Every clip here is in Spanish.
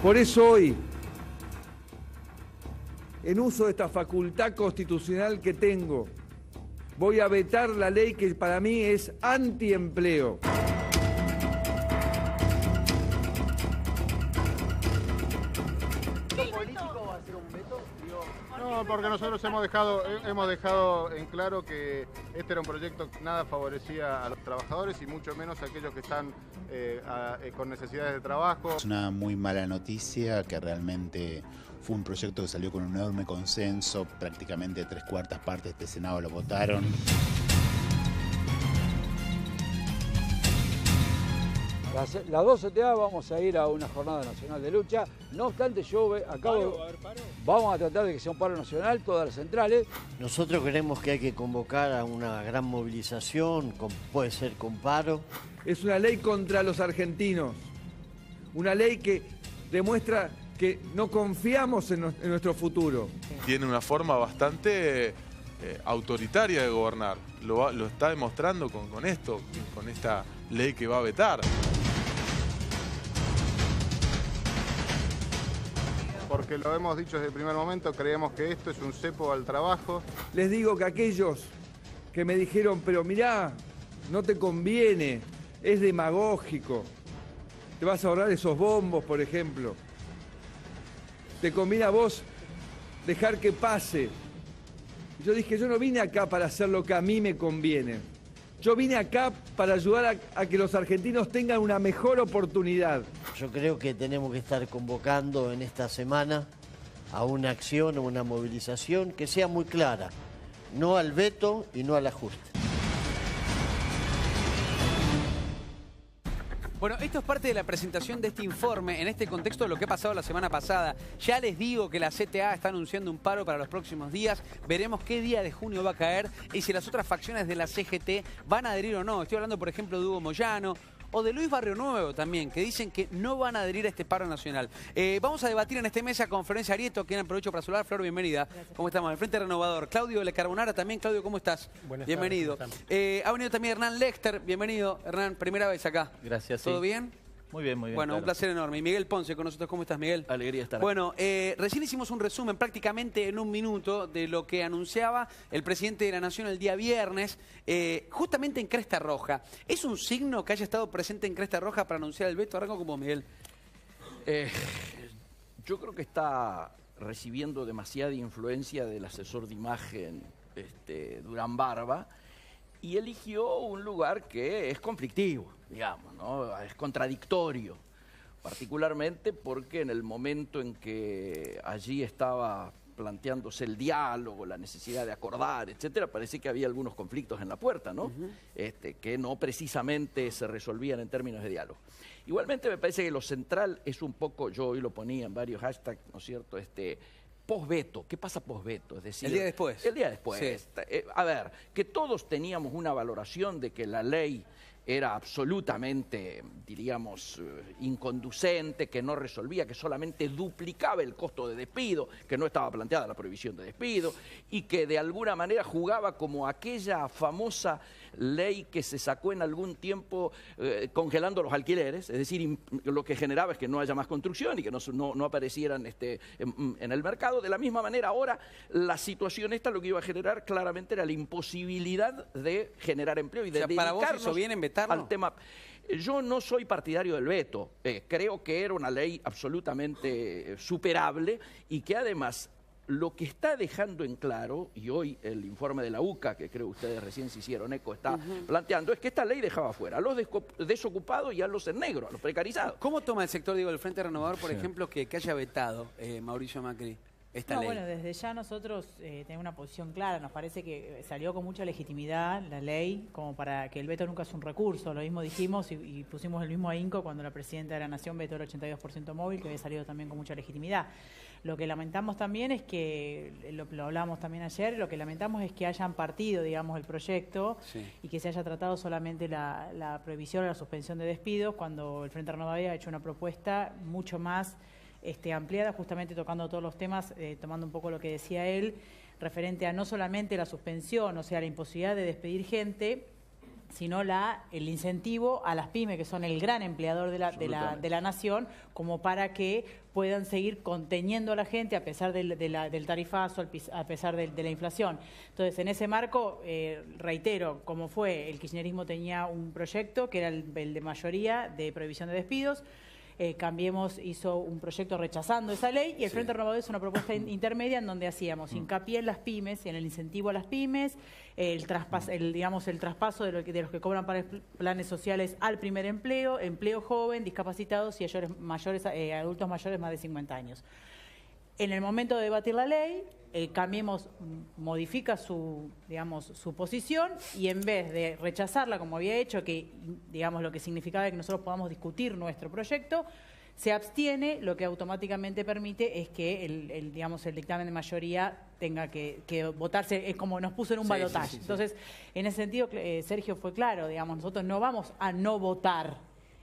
Por eso hoy, en uso de esta facultad constitucional que tengo, voy a vetar la ley que para mí es antiempleo. No, porque nosotros hemos dejado en claro que este era un proyecto que nada favorecía a los trabajadores y mucho menos a aquellos que están con necesidades de trabajo. Es una muy mala noticia que realmente fue un proyecto que salió con un enorme consenso, prácticamente 3/4 partes de este Senado lo votaron. Las dos CTA vamos a ir a una jornada nacional de lucha. No obstante, yo acabo. Vamos a tratar de que sea un paro nacional, todas las centrales. Nosotros creemos que hay que convocar a una gran movilización, puede ser con paro. Es una ley contra los argentinos. Una ley que demuestra que no confiamos en nuestro futuro. Tiene una forma bastante autoritaria de gobernar. Lo está demostrando con esto, con esta ley que va a vetar. Porque lo hemos dicho desde el primer momento, creemos que esto es un cepo al trabajo. Les digo que aquellos que me dijeron, pero mirá, no te conviene, es demagógico, te vas a ahorrar esos bombos, por ejemplo. Te conviene a vos dejar que pase. Yo dije, yo no vine acá para hacer lo que a mí me conviene. Yo vine acá para ayudar a que los argentinos tengan una mejor oportunidad. Yo creo que tenemos que estar convocando en esta semana a una acción, a una movilización que sea muy clara. No al veto y no al ajuste. Bueno, esto es parte de la presentación de este informe en este contexto de lo que ha pasado la semana pasada. Ya les digo que la CTA está anunciando un paro para los próximos días. Veremos qué día de junio va a caer y si las otras facciones de la CGT van a adherir o no. Estoy hablando, por ejemplo, de Hugo Moyano o de Luis Barrio Nuevo también, que dicen que no van a adherir a este paro nacional. Vamos a debatir en esta mesa con Florencia Arieto, quien aprovecho para saludar. Flor, bienvenida. Gracias. ¿Cómo estamos? El Frente Renovador. Claudio Le Carbonara también. Claudio, ¿cómo estás? Buenas bienvenido. tardes, Ha venido también Hernán Lexter. Bienvenido, Hernán. Primera vez acá. Gracias. ¿Todo sí. bien? Muy bien, muy bien. Bueno, claro. un placer enorme. Y Miguel Ponce con nosotros. ¿Cómo estás, Miguel? Alegría estar Bueno, recién hicimos un resumen prácticamente en un minuto de lo que anunciaba el presidente de la Nación el día viernes, justamente en Cresta Roja. ¿Es un signo que haya estado presente en Cresta Roja para anunciar el veto? Arranco con vos, Miguel. Yo creo que está recibiendo demasiada influencia del asesor de imagen, Durán Barba, y eligió un lugar que es conflictivo, digamos, ¿no? Es contradictorio, particularmente porque en el momento en que allí estaba planteándose el diálogo, la necesidad de acordar, etcétera, parece que había algunos conflictos en la puerta, ¿no? Que no precisamente se resolvían en términos de diálogo. Igualmente me parece que lo central es un poco, yo hoy lo ponía en varios hashtags, ¿no es cierto?, posveto. ¿Qué pasa posveto? Es decir, el día después. El día después. Sí. A ver, que todos teníamos una valoración de que la ley era absolutamente, diríamos, inconducente, que no resolvía, que solamente duplicaba el costo de despido, que no estaba planteada la prohibición de despido, y que de alguna manera jugaba como aquella famosa ley que se sacó en algún tiempo congelando los alquileres, es decir, lo que generaba es que no haya más construcción y que no aparecieran en el mercado. De la misma manera, ahora la situación esta lo que iba a generar claramente era la imposibilidad de generar empleo y de para vos dedicarnos eso viene en vetarlo. al tema. Yo no soy partidario del veto, creo que era una ley absolutamente superable y que además lo que está dejando en claro, y hoy el informe de la UCA, que creo ustedes recién se hicieron eco, está planteando, es que esta ley dejaba fuera a los desocupados y a los en negro, a los precarizados. ¿Cómo toma el sector, digo, el Frente Renovador, por ejemplo, que haya vetado Mauricio Macri esta ley? Bueno, desde ya nosotros tenemos una posición clara. Nos parece que salió con mucha legitimidad la ley, como para que el veto nunca es un recurso. Lo mismo dijimos y pusimos el mismo ahínco cuando la presidenta de la Nación vetó el 82% móvil, que había salido también con mucha legitimidad. Lo que lamentamos también es que, lo hablamos también ayer, lo que lamentamos es que hayan partido, digamos, el proyecto y que se haya tratado solamente la prohibición o la suspensión de despidos, cuando el Frente Renovador había hecho una propuesta mucho más ampliada, justamente tocando todos los temas, tomando un poco lo que decía él, referente a no solamente la suspensión, o sea, la imposibilidad de despedir gente, sino el incentivo a las pymes, que son el gran empleador de la nación, como para que puedan seguir conteniendo a la gente a pesar del tarifazo, a pesar de la inflación. Entonces, en ese marco, reitero, como fue, el kirchnerismo tenía un proyecto que era el de mayoría de prohibición de despidos. Cambiemos hizo un proyecto rechazando esa ley y el Frente Renovador hizo una propuesta intermedia en donde hacíamos hincapié en las pymes, en el incentivo a las pymes, el traspaso de los que cobran para planes sociales al primer empleo, empleo joven, discapacitados y adultos mayores más de 50 años. En el momento de debatir la ley, Cambiemos modifica su posición y en vez de rechazarla como había hecho, que digamos lo que significaba que nosotros podamos discutir nuestro proyecto, se abstiene, lo que automáticamente permite es que el dictamen de mayoría tenga que votarse, es como nos puso en un balotaje. Entonces, en ese sentido, Sergio fue claro, nosotros no vamos a no votar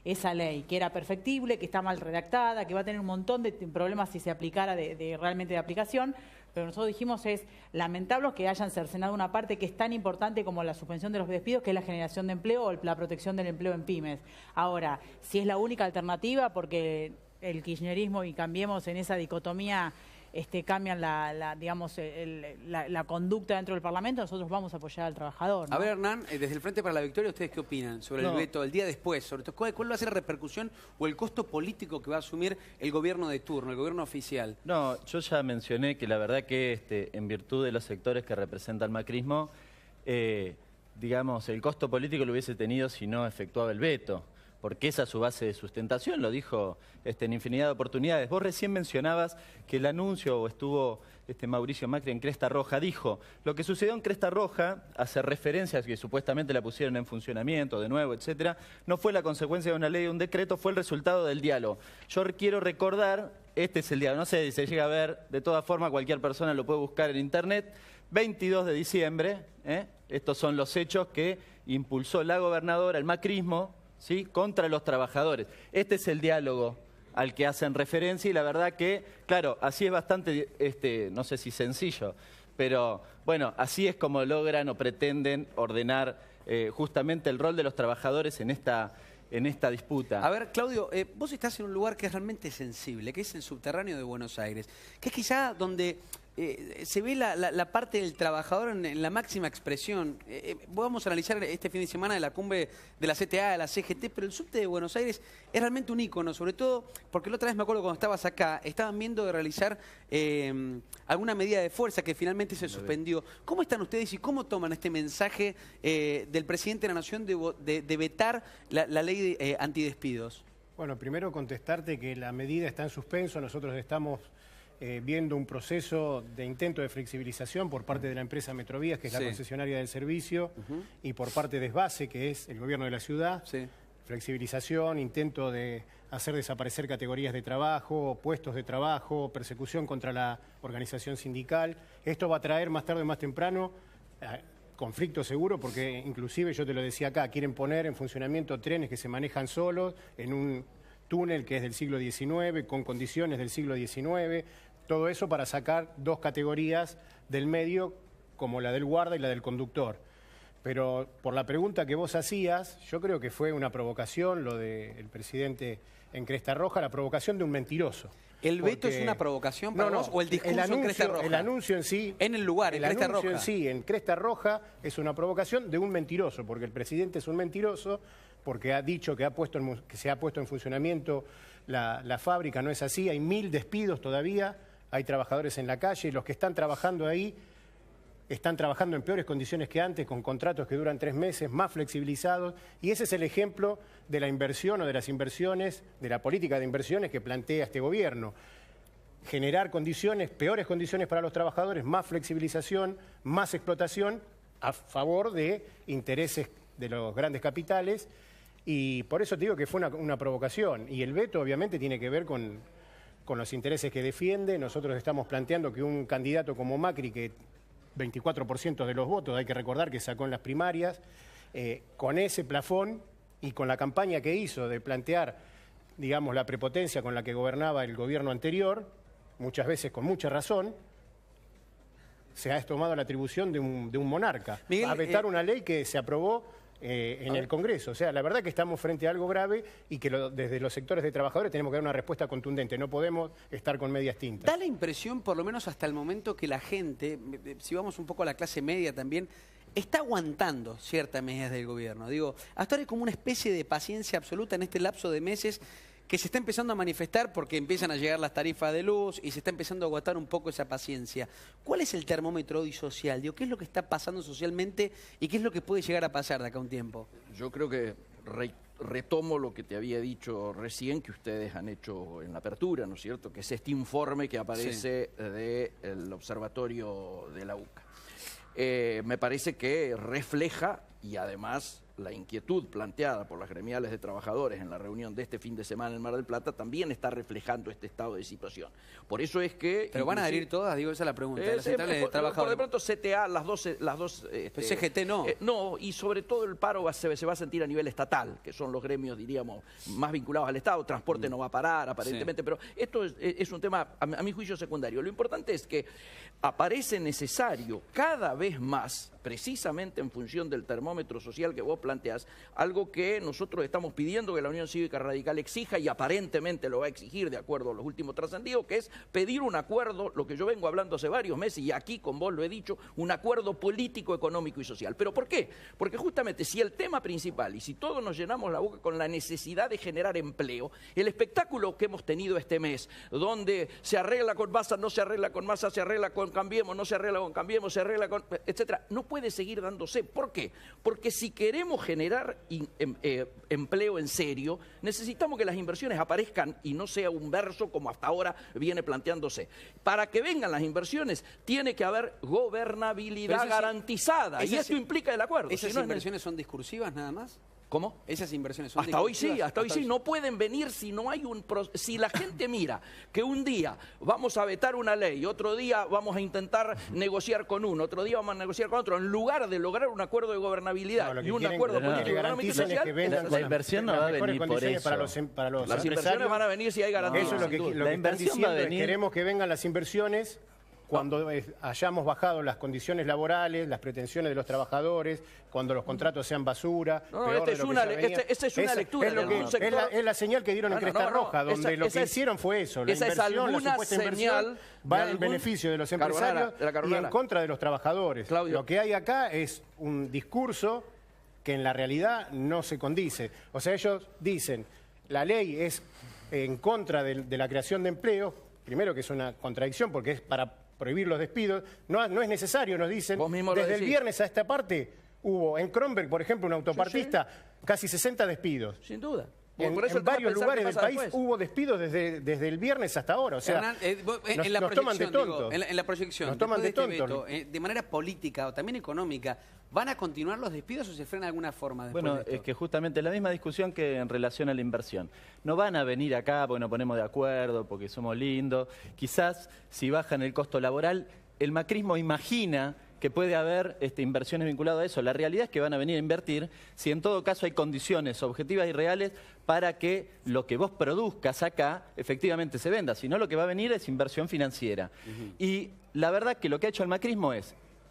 esa ley, que era perfectible, que está mal redactada, que va a tener un montón de problemas si se aplicara realmente de aplicación, pero nosotros dijimos es lamentable que hayan cercenado una parte que es tan importante como la suspensión de los despidos, que es la generación de empleo o la protección del empleo en pymes. Ahora, si es la única alternativa, porque el kirchnerismo y Cambiemos en esa dicotomía cambian la conducta dentro del Parlamento, nosotros vamos a apoyar al trabajador, ¿no? A ver, Hernán, desde el Frente para la Victoria, ¿ustedes qué opinan sobre el veto el día después? Sobre todo, ¿cuál va a ser la repercusión o el costo político que va a asumir el gobierno de turno, el gobierno oficial? No, yo ya mencioné que la verdad que en virtud de los sectores que representa el macrismo, el costo político lo hubiese tenido si no efectuaba el veto, porque esa es su base de sustentación, lo dijo en infinidad de oportunidades. Vos recién mencionabas que el anuncio, o estuvo Mauricio Macri en Cresta Roja, dijo, lo que sucedió en Cresta Roja, hace referencias que supuestamente la pusieron en funcionamiento de nuevo, etcétera, no fue la consecuencia de una ley o un decreto, fue el resultado del diálogo. Yo quiero recordar, este es el diálogo, no sé si se llega a ver, de todas formas cualquier persona lo puede buscar en internet, 22 de diciembre, estos son los hechos que impulsó la gobernadora, el macrismo, ¿sí?, contra los trabajadores. Este es el diálogo al que hacen referencia y la verdad que, claro, así es bastante, no sé si sencillo, pero bueno, así es como logran o pretenden ordenar justamente el rol de los trabajadores en esta disputa. A ver, Claudio, vos estás en un lugar que es realmente sensible, que es el subterráneo de Buenos Aires, que es quizá donde se ve la parte del trabajador en la máxima expresión. Vamos a analizar este fin de semana de la cumbre de la CTA, de la CGT, pero el subte de Buenos Aires es realmente un ícono, sobre todo porque la otra vez me acuerdo cuando estabas acá, estaban viendo de realizar alguna medida de fuerza que finalmente se suspendió. ¿Cómo están ustedes y cómo toman este mensaje del presidente de la Nación de vetar la ley de antidespidos? Bueno, primero contestarte que la medida está en suspenso, nosotros estamos viendo un proceso de intento de flexibilización por parte de la empresa Metrovías, que es la concesionaria del servicio, y por parte de Esbase, que es el gobierno de la ciudad. Flexibilización, intento de hacer desaparecer categorías de trabajo, puestos de trabajo, persecución contra la organización sindical. Esto va a traer más tarde o más temprano conflicto seguro, porque inclusive, yo te lo decía acá, quieren poner en funcionamiento trenes que se manejan solos en un túnel que es del siglo XIX, con condiciones del siglo XIX, todo eso para sacar dos categorías del medio, como la del guarda y la del conductor. Pero por la pregunta que vos hacías, yo creo que fue una provocación lo del presidente en Cresta Roja, la provocación de un mentiroso. ¿El veto es una provocación para vos o el discurso en Cresta Roja? El anuncio en sí... En el lugar, en Cresta Roja. El anuncio en sí, en Cresta Roja, es una provocación de un mentiroso, porque el presidente es un mentiroso, porque ha dicho que se ha puesto en funcionamiento la fábrica, no es así, hay 1000 despidos todavía, hay trabajadores en la calle, y los que están trabajando ahí están trabajando en peores condiciones que antes, con contratos que duran 3 meses, más flexibilizados, y ese es el ejemplo de la inversión o de las inversiones, de la política de inversiones que plantea este gobierno. Generar condiciones, peores condiciones para los trabajadores, más flexibilización, más explotación, a favor de intereses de los grandes capitales, y por eso te digo que fue una provocación, y el veto obviamente tiene que ver con los intereses que defiende. Nosotros estamos planteando que un candidato como Macri, que 24% de los votos, hay que recordar que sacó en las primarias, con ese plafón y con la campaña que hizo de plantear, digamos, la prepotencia con la que gobernaba el gobierno anterior, muchas veces con mucha razón, se ha tomado la atribución de un monarca. Miguel, a vetar una ley que se aprobó en el Congreso. O sea, la verdad que estamos frente a algo grave y que desde los sectores de trabajadores tenemos que dar una respuesta contundente. No podemos estar con medias tintas. Da la impresión, por lo menos hasta el momento, que la gente, si vamos un poco a la clase media también, está aguantando ciertas medidas del gobierno. Digo, hasta ahora hay como una especie de paciencia absoluta en este lapso de meses que se está empezando a manifestar porque empiezan a llegar las tarifas de luz y se está empezando a agotar un poco esa paciencia. ¿Cuál es el termómetro hoy social? Digo, ¿qué es lo que está pasando socialmente y qué es lo que puede llegar a pasar de acá a un tiempo? Yo creo que retomo lo que te había dicho recién, que ustedes han hecho en la apertura, ¿no es cierto? Que es este informe que aparece del observatorio de la UCA. Me parece que refleja, y además la inquietud planteada por las gremiales de trabajadores en la reunión de este fin de semana en Mar del Plata también está reflejando este estado de situación. Por eso es que... ¿Pero van a adherir todas? Digo, esa es la pregunta. Las centrales de trabajadores. Por de pronto CTA, las dos pues CGT no. No, y sobre todo el paro se va a sentir a nivel estatal, que son los gremios, diríamos, más vinculados al Estado. Transporte no va a parar, aparentemente, pero esto es un tema, a mi juicio, secundario. Lo importante es que aparece necesario cada vez más, precisamente en función del termómetro social que vos planteás, algo que nosotros estamos pidiendo que la Unión Cívica Radical exija y aparentemente lo va a exigir de acuerdo a los últimos trascendidos, que es pedir un acuerdo, lo que yo vengo hablando hace varios meses y aquí con vos lo he dicho, un acuerdo político, económico y social. ¿Pero por qué? Porque justamente si el tema principal y si todos nos llenamos la boca con la necesidad de generar empleo, el espectáculo que hemos tenido este mes, donde se arregla con masa, no se arregla con masa, se arregla con Cambiemos, no se arregla con Cambiemos, se arregla con... etcétera, no puede seguir dándose. ¿Por qué? Porque si queremos generar empleo en serio, necesitamos que las inversiones aparezcan y no sea un verso como hasta ahora viene planteándose. Para que vengan las inversiones, tiene que haber gobernabilidad garantizada. Y esto implica el acuerdo. ¿Esas inversiones son discursivas nada más? ¿Cómo? Esas inversiones son hasta hoy sí, hasta hoy sí. No pueden venir si no hay si la gente mira que un día vamos a vetar una ley, otro día vamos a intentar negociar con uno, otro día vamos a negociar con otro, en lugar de lograr un acuerdo de gobernabilidad y un acuerdo político, económico y social, la inversión no va a venir por eso. Las inversiones van a venir si hay garantías. Eso es lo que están diciendo, es queremos que vengan las inversiones cuando hayamos bajado las condiciones laborales, las pretensiones de los trabajadores, cuando los contratos sean basura. Esta es una lectura de algún sector. Es la señal que dieron en Cresta Roja, donde lo que hicieron fue eso. La inversión, la supuesta inversión va en beneficio de los empresarios y en contra de los trabajadores. Lo que hay acá es un discurso que en la realidad no se condice. O sea, ellos dicen, la ley es en contra de la creación de empleo, primero que es una contradicción porque es para prohibir los despidos, no es necesario, nos dicen. Desde el viernes a esta parte hubo en Kronberg, por ejemplo, un autopartista, casi 60 despidos. Sin duda. En varios lugares del país hubo despidos desde el viernes hasta ahora. O sea, nos toman de tontos. En la proyección, nos toman de tontos. De manera política o también económica, ¿van a continuar los despidos o se frena de alguna forma después Bueno, de esto? es que justamente la misma discusión que en relación a la inversión. No van a venir acá porque nos ponemos de acuerdo, porque somos lindos. Quizás si bajan el costo laboral, el macrismo imagina que puede haber inversiones vinculadas a eso. La realidad es que van a venir a invertir si en todo caso hay condiciones objetivas y reales para que lo que vos produzcas acá efectivamente se venda. Si no, lo que va a venir es inversión financiera. Y la verdad que lo que ha hecho el macrismo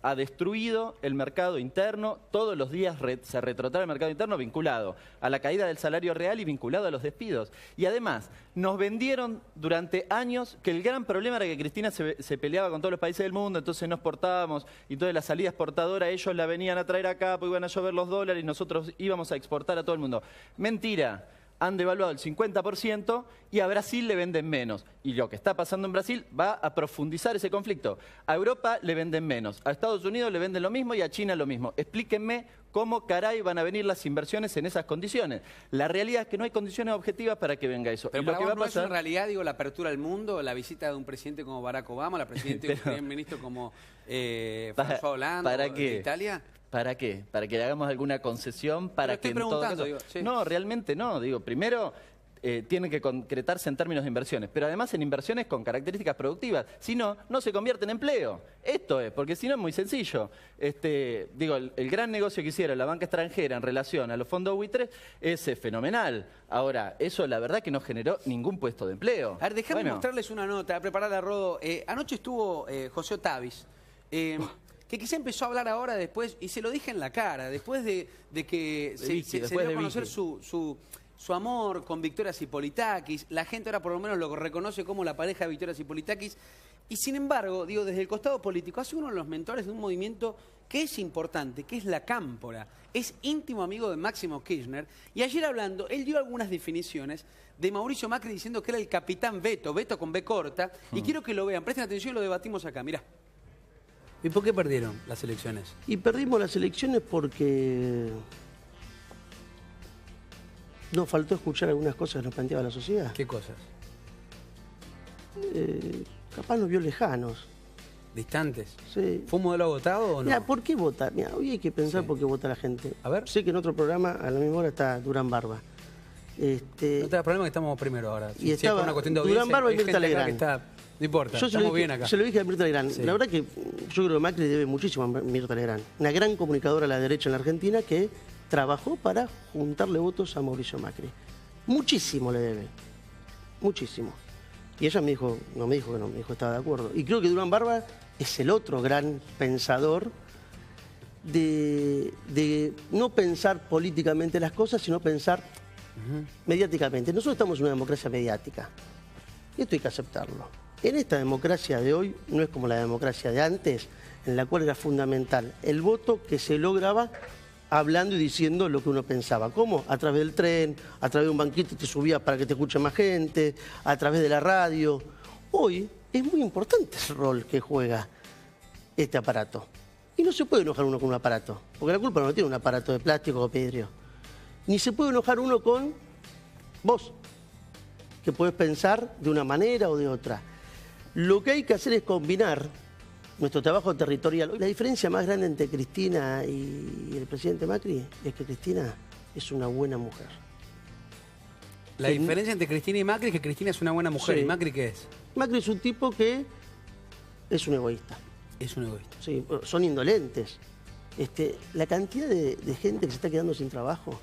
ha destruido el mercado interno, todos los días se retrotrae el mercado interno vinculado a la caída del salario real y vinculado a los despidos. Y además, nos vendieron durante años que el gran problema era que Cristina se peleaba con todos los países del mundo, entonces no exportábamos y toda la salida exportadora ellos la venían a traer acá porque iban a llover los dólares y nosotros íbamos a exportar a todo el mundo. Mentira. Han devaluado el 50% y a Brasil le venden menos. Y lo que está pasando en Brasil va a profundizar ese conflicto. A Europa le venden menos, a Estados Unidos le venden lo mismo y a China lo mismo. Explíquenme cómo caray van a venir las inversiones en esas condiciones. La realidad es que no hay condiciones objetivas para que venga eso. Pero y para lo que vos va a no pasar... es en realidad, digo, la apertura al mundo, la visita de un presidente como Barack Obama, la presidenta de un primer ministro como François Hollande de Italia. ¿Para qué? ¿Para que le hagamos alguna concesión? Para que en todo caso... No, realmente no. Digo, primero tiene que concretarse en términos de inversiones, pero además en inversiones con características productivas. Si no, no se convierte en empleo. Esto es, porque si no es muy sencillo. Digo, el gran negocio que hiciera la banca extranjera en relación a los fondos buitres es fenomenal. Ahora, eso la verdad que no generó ningún puesto de empleo. A ver, déjame mostrarles una nota, preparada Rodo. Anoche estuvo José Otavis. que quizá empezó a hablar ahora después, y se lo dije en la cara, después de que se dio a conocer su amor con Victoria Zipolitakis. La gente ahora por lo menos lo reconoce como la pareja de Victoria Zipolitakis. Y sin embargo, digo, desde el costado político, hace uno de los mentores de un movimiento que es importante, que es la Cámpora. Es íntimo amigo de Máximo Kirchner. Y ayer hablando, él dio algunas definiciones de Mauricio Macri diciendo que era el capitán Beto, Beto con B corta. Y quiero que lo vean, presten atención y lo debatimos acá, mirá. ¿Y por qué perdieron las elecciones? Y perdimos las elecciones porque nos faltó escuchar algunas cosas que nos planteaba la sociedad. ¿Qué cosas? Capaz nos vio lejanos. ¿Distantes? Sí. ¿Fue un modelo agotado o no? Mira, ¿por qué vota? Mira, hoy hay que pensar por qué vota la gente. A ver. Sé que en otro programa, a la misma hora, está Durán Barba. No te da problema que estamos primero ahora. Y estaba por una cuestión de audiencia, Durán Barba y hay Mirta gente acá Legrand. que está... No importa, estamos bien acá. Se lo dije a Mirta Legrand. Sí. La verdad que yo creo que Macri debe muchísimo a Mirta Legrand. Una gran comunicadora a la derecha en la Argentina que trabajó para juntarle votos a Mauricio Macri. Muchísimo le debe. Muchísimo. Y ella me dijo, no me dijo que no, me dijo que estaba de acuerdo. Y creo que Durán Barba es el otro gran pensador de no pensar políticamente las cosas, sino pensar mediáticamente. Nosotros estamos en una democracia mediática. Y esto hay que aceptarlo. En esta democracia de hoy no es como la democracia de antes, en la cual era fundamental el voto que se lograba hablando y diciendo lo que uno pensaba. ¿Cómo? A través del tren, a través de un banquito te subías para que te escuche más gente, a través de la radio. Hoy es muy importante el rol que juega este aparato. Y no se puede enojar uno con un aparato, porque la culpa no tiene un aparato de plástico o vidrio. Ni se puede enojar uno con vos, que podés pensar de una manera o de otra. Lo que hay que hacer es combinar nuestro trabajo territorial. La diferencia más grande entre Cristina y el presidente Macri es que Cristina es una buena mujer. La diferencia entre Cristina y Macri es que Cristina es una buena mujer. Sí. ¿Y Macri qué es? Macri es un tipo que es un egoísta. Es un egoísta. Sí, son indolentes. La cantidad de gente que se está quedando sin trabajo.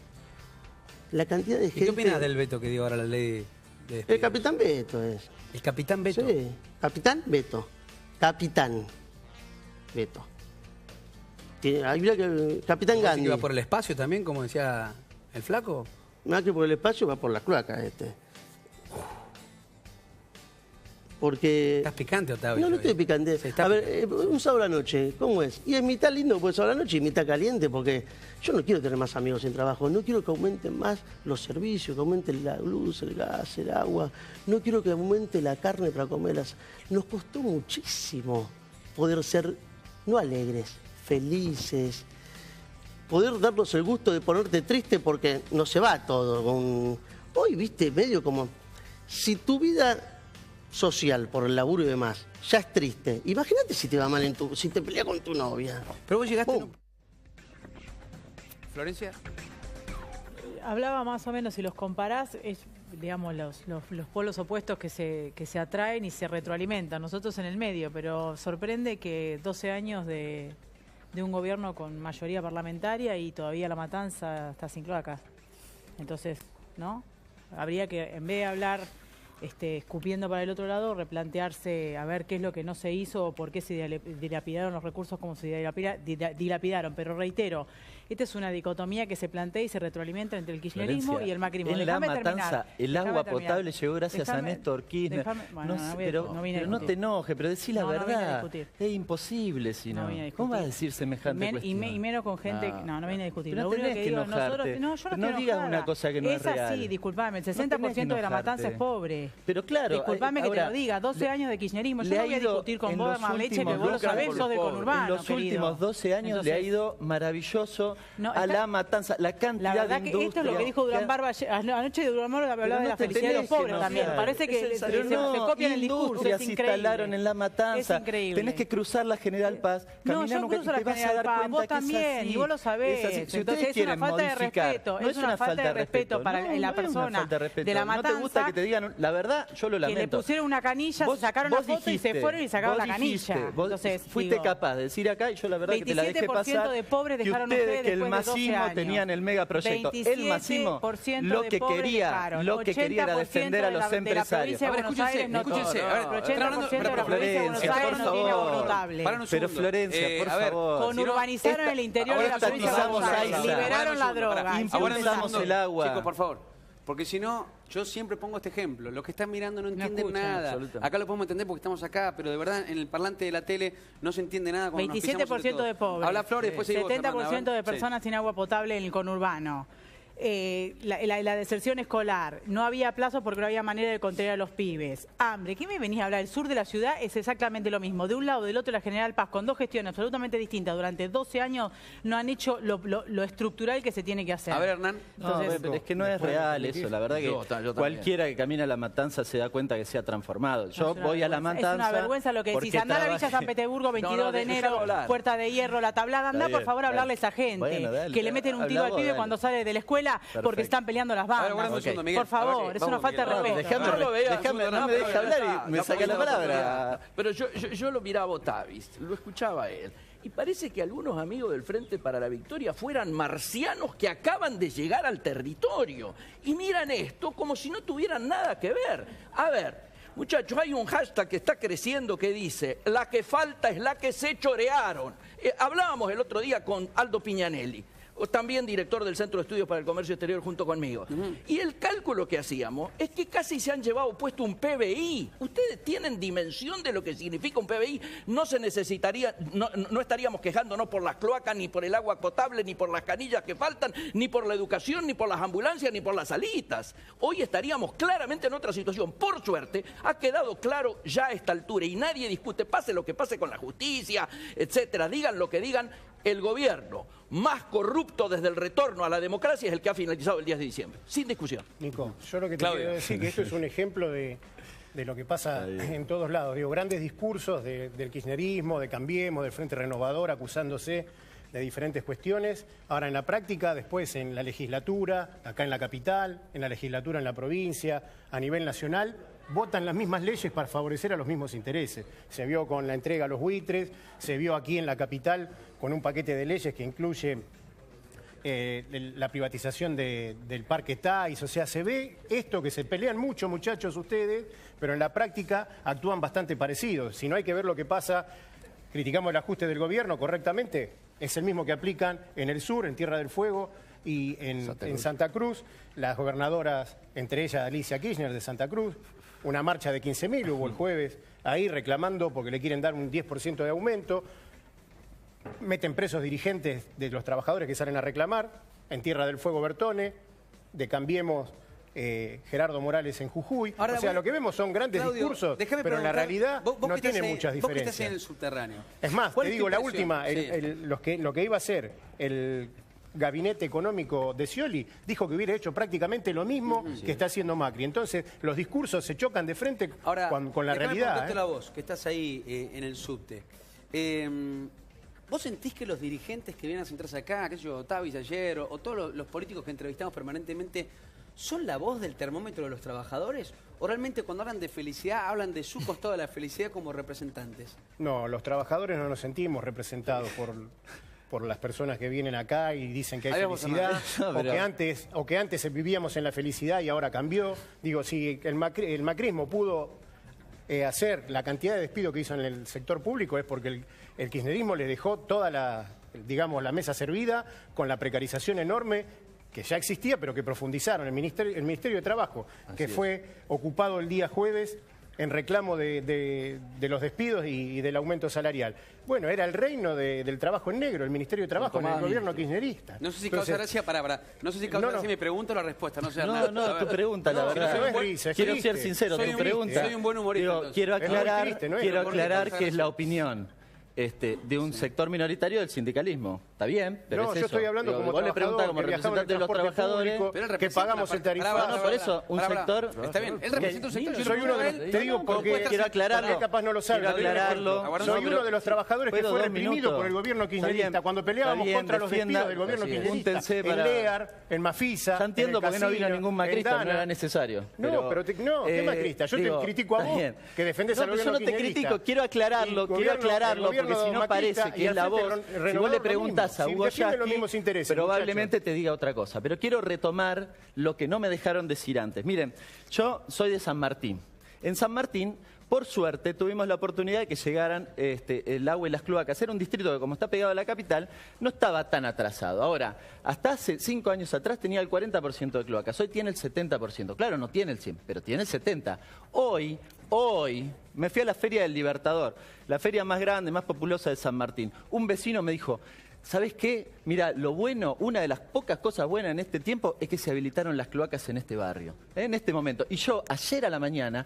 La cantidad de gente... ¿Y qué opinas del veto que dio ahora la ley de despido? El capitán Beto es. ¿El capitán Beto? Sí, capitán Beto. Capitán Beto. Capitán Gandhi. ¿Que va por el espacio también, como decía el flaco? Macri por el espacio va por las cloacas. Porque... ¿Estás picante, Octavio? No estoy picante. A ver, un sábado a la noche, ¿cómo es? Y es mitad lindo, pues sábado a la noche y mitad caliente, porque yo no quiero tener más amigos sin trabajo, no quiero que aumenten más los servicios, que aumente la luz, el gas, el agua, no quiero que aumente la carne para comerlas. Nos costó muchísimo poder ser, no alegres, felices, poder darnos el gusto de ponerte triste porque no se va todo. Hoy, viste, medio como, si tu vida social por el laburo y demás ya es triste, imagínate si te va mal si te peleas con tu novia. Pero vos llegaste... Florencia. Hablaba más o menos, si los comparás, es, digamos, los polos opuestos que se atraen y se retroalimentan. Nosotros en el medio, pero sorprende que 12 años de un gobierno con mayoría parlamentaria y todavía La Matanza está sin cloacas. Entonces, ¿no? Habría que, en vez de hablar escupiendo para el otro lado, replantearse a ver qué es lo que no se hizo o por qué se dilapidaron los recursos como se dilapidaron. Pero reitero, esta es una dicotomía que se plantea y se retroalimenta entre el kirchnerismo Florencia, y el macrismo. En La Matanza, el agua potable llegó gracias a Néstor Kirchner. Pero no te enojes, pero decí la verdad. Es imposible, si no. ¿Cómo vas a decir semejante cuestión? Y menos con gente... No viene a discutir. Pero no tenés que enojarte. No digas una cosa que no es real. Es así, disculpame, el 60% de La Matanza es pobre. Pero claro... Disculpame que te lo diga, 12 años de kirchnerismo. Yo no voy a discutir con vos, Marleche, que vos lo sabés, sos de conurbano, en los últimos 12 años le ha ido maravilloso a La Matanza. La cantidad la verdad de que esto es lo que dijo Durán Barba anoche. Durán Barba hablaba de la felicidad de los pobres también. Parece que se copian el discurso. Es se instalaron en La Matanza. Es increíble. Tenés que cruzar la General Paz. No, yo cruzo la General Paz. Vos también, y vos lo sabés. Entonces es una falta de respeto. Es una falta de respeto para la persona de La Matanza. ¿No te gusta que te digan la verdad? Yo lo lamento. Que le pusieron una canilla, se sacaron la foto y se fueron y sacaron la canilla. Entonces, fuiste capaz de decir acá, y yo la verdad que te la dejé pasar, de pobres dejaron que ustedes, ustedes que el después de 12 masismo años. tenía en el megaproyecto. El masismo 27% lo de que pobres quería, dejaron. lo que quería era 80% defender a los de la empresarios. provincia de Buenos Aires no escúchense. tiene. A ver, 80% de la provincia de Buenos Florencia, Aires por no tiene agua favor. potable. Para un Pero segundo. Florencia, por a ver, favor. Conurbanizaron el interior de la provincia de Buenos Aires. Liberaron la droga. Impulsamos el agua. Chicos, por favor. Porque si no, yo siempre pongo este ejemplo. Los que están mirando no entienden escuchan, nada. absolutamente. Acá lo podemos entender porque estamos acá, pero de verdad en el parlante de la tele no se entiende nada. Cuando 27% de pobres. Habla Flor y después seguimos, 70% de personas sin agua potable en el conurbano. La deserción escolar, no había plazos porque no había manera de contener a los pibes. Hambre, ¿qué me venís a hablar? El sur de la ciudad es exactamente lo mismo. De un lado, del otro, la General Paz, con dos gestiones absolutamente distintas. Durante 12 años no han hecho lo estructural que se tiene que hacer. A ver, Hernán. Entonces, pero es que no es real eso, la verdad que yo cualquiera que camina a La Matanza se da cuenta que se ha transformado. Yo voy a La Matanza. Es una vergüenza lo que decís. porque Andá a la Villa San Petersburgo, 22 de enero, Puerta de Hierro, La Tablada. Andá, por favor, a hablarle a esa gente. Bueno, dale, que le meten un tiro al pibe cuando sale de la escuela porque están peleando las bandas. Por favor, es una falta de respeto. No me deja hablar y me saca la palabra. Pero yo lo miraba a Otavis, lo escuchaba a él. Y parece que algunos amigos del Frente para la Victoria fueran marcianos que acaban de llegar al territorio. Y miran esto como si no tuvieran nada que ver. A ver, muchachos, hay un hashtag que está creciendo que dice: la que falta es la que se chorearon. Hablábamos el otro día con Aldo Piñanelli, también director del Centro de Estudios para el Comercio Exterior junto conmigo. Y el cálculo que hacíamos es que casi se han llevado puesto un PBI. ¿Ustedes tienen dimensión de lo que significa un PBI? No se necesitaría, no estaríamos quejándonos por las cloacas, ni por el agua potable, ni por las canillas que faltan, ni por la educación, ni por las ambulancias, ni por las salitas. Hoy estaríamos claramente en otra situación. Por suerte, ha quedado claro ya a esta altura y nadie discute, pase lo que pase con la justicia, etcétera, digan lo que digan, el gobierno más corrupto desde el retorno a la democracia es el que ha finalizado el 10 de diciembre. Sin discusión. Nico, yo lo que te quiero decir que esto es un ejemplo de lo que pasa en todos lados. Digo, grandes discursos del kirchnerismo, de Cambiemos, del Frente Renovador, acusándose de diferentes cuestiones. Ahora en la práctica, después en la legislatura, acá en la capital, en la legislatura en la provincia, a nivel nacional, votan las mismas leyes para favorecer a los mismos intereses. Se vio con la entrega a los buitres, se vio aquí en la capital con un paquete de leyes que incluye la privatización del Parque Táis. O sea, se ve esto que se pelean mucho, muchachos, ustedes, pero en la práctica actúan bastante parecidos. Si no, hay que ver lo que pasa. Criticamos el ajuste del gobierno correctamente, es el mismo que aplican en el sur, en Tierra del Fuego y en Santa Cruz. Las gobernadoras, entre ellas Alicia Kirchner de Santa Cruz, una marcha de 15.000 hubo el jueves ahí reclamando porque le quieren dar un 10% de aumento. Meten presos dirigentes de los trabajadores que salen a reclamar. En Tierra del Fuego Bertone, de Cambiemos Gerardo Morales en Jujuy. Ahora, o sea, lo que vemos son grandes Claudio, discursos, déjame pero en la realidad vos no que tiene estás muchas vos diferencias. que estás en el subterráneo. Es más, ¿Cuál te es digo tu la impresión? última, Sí. lo que iba a ser el gabinete económico de Scioli dijo que hubiera hecho prácticamente lo mismo que está haciendo Macri. Entonces, los discursos se chocan de frente con la realidad. Déjame vos, que estás ahí en el subte. ¿Vos sentís que los dirigentes que vienen a sentarse acá, qué sé yo, Tavis ayer, o todos los políticos que entrevistamos permanentemente, son la voz del termómetro de los trabajadores? ¿O realmente cuando hablan de felicidad, hablan de su costado de la felicidad como representantes? No, los trabajadores no nos sentimos representados por las personas que vienen acá y dicen que hay felicidad, o que antes vivíamos en la felicidad y ahora cambió. Digo, si el macrismo pudo hacer la cantidad de despido que hizo en el sector público es porque el kirchnerismo le dejó toda la mesa servida con la precarización enorme que ya existía, pero que profundizaron. El Ministerio de Trabajo, que fue ocupado el día jueves en reclamo de los despidos y del aumento salarial. Bueno, era el reino del trabajo en negro, el Ministerio de Trabajo en el gobierno kirchnerista. No sé si causa gracia, no sé si causa gracia mi pregunta o la respuesta, no sé nada. No, tu pregunta, la verdad. Quiero ser sincero, tu pregunta. Soy un buen humorista. Digo, quiero aclarar que es la opinión de un sector minoritario del sindicalismo. Está bien, pero no, es yo eso. estoy hablando como vos le preguntás como representante de los trabajadores que pagamos el tarifazo. No, por eso, un sector... Está bien, él representa un sector. Soy uno de los... Te digo porque quiero aclararlo. Capaz no lo sabe. Quiero aclararlo. Soy uno de los trabajadores que fue reprimido por el gobierno kirchnerista cuando peleábamos contra los despidos del gobierno kirchnerista. En LEAR, en Mafisa, ya entiendo por qué no vino ningún macrista, no era necesario. No, pero ¿qué macrista? Yo te critico a vos, que defendés al gobierno kirchnerista. Yo no te critico, quiero aclararlo, porque si no parece que es la voz. Si vos le preguntás a si Hugo defienden los Yasky, mismos intereses, probablemente te diga otra cosa. Pero quiero retomar lo que no me dejaron decir antes. Miren, yo soy de San Martín. En San Martín, por suerte, tuvimos la oportunidad de que llegaran el agua y las cloacas. Era un distrito que, como está pegado a la capital, no estaba tan atrasado. Ahora, hasta hace 5 años atrás tenía el 40% de cloacas. Hoy tiene el 70%. Claro, no tiene el 100%, pero tiene el 70%. Hoy, me fui a la Feria del Libertador, la feria más grande, más populosa de San Martín. Un vecino me dijo, ¿sabes qué? Mira, lo bueno, una de las pocas cosas buenas en este tiempo es que se habilitaron las cloacas en este barrio, en este momento. Y yo, ayer a la mañana,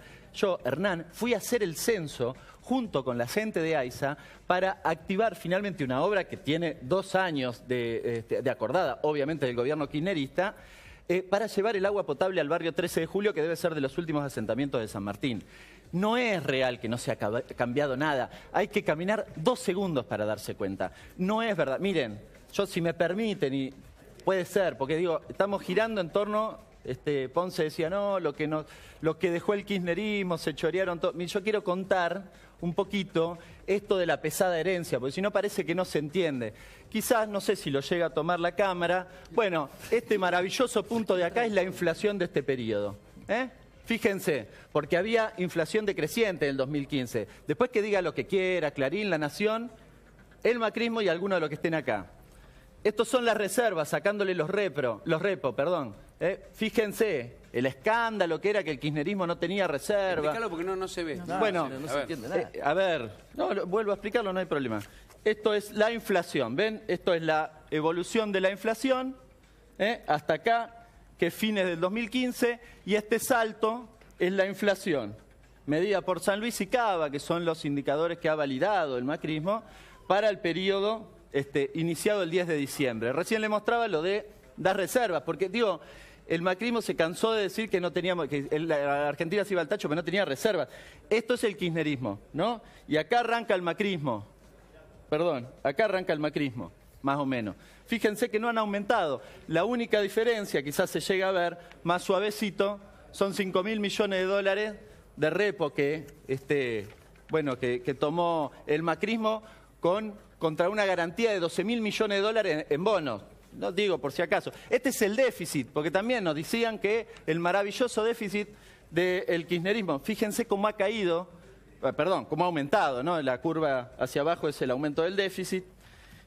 Hernán, fui a hacer el censo junto con la gente de AISA para activar finalmente una obra que tiene 2 años de acordada, obviamente del gobierno kirchnerista, para llevar el agua potable al barrio 13 de Julio, que debe ser de los últimos asentamientos de San Martín. No es real que no se ha cambiado nada. Hay que caminar 2 segundos para darse cuenta. No es verdad. Miren, yo si me permiten, y puede ser, porque digo, estamos girando en torno, Ponce decía, no, lo que dejó el kirchnerismo, se chorearon todo. Yo quiero contar un poquito esto de la pesada herencia, porque si no parece que no se entiende. Quizás, no sé si lo llega a tomar la cámara. Bueno, este maravilloso punto de acá es la inflación de este periodo. Fíjense, porque había inflación decreciente en el 2015. Después que diga lo que quiera, Clarín, La Nación, el macrismo y algunos de los que estén acá. Estos son las reservas, sacándole los repos. Fíjense, el escándalo que era que el kirchnerismo no tenía reserva. Explícalo porque no se ve. Bueno, no se entiende nada. A ver, vuelvo a explicarlo, no hay problema. Esto es la inflación, ¿ven? Esto es la evolución de la inflación, hasta acá, que es fines del 2015, y este salto es la inflación, medida por San Luis y Cava, que son los indicadores que ha validado el macrismo, para el periodo iniciado el 10 de diciembre. Recién le mostraba lo de dar reservas, porque digo, el macrismo se cansó de decir que no teníamos, que la Argentina se iba al tacho, pero no tenía reservas. Esto es el kirchnerismo, ¿no? Y acá arranca el macrismo, más o menos. Fíjense que no han aumentado. La única diferencia, quizás se llega a ver, más suavecito, son 5.000 millones de dólares de repo que tomó el macrismo contra una garantía de 12.000 millones de dólares en bonos. No digo por si acaso. Este es el déficit, porque también nos decían que el maravilloso déficit del kirchnerismo, fíjense cómo ha caído, cómo ha aumentado, ¿no? La curva hacia abajo es el aumento del déficit.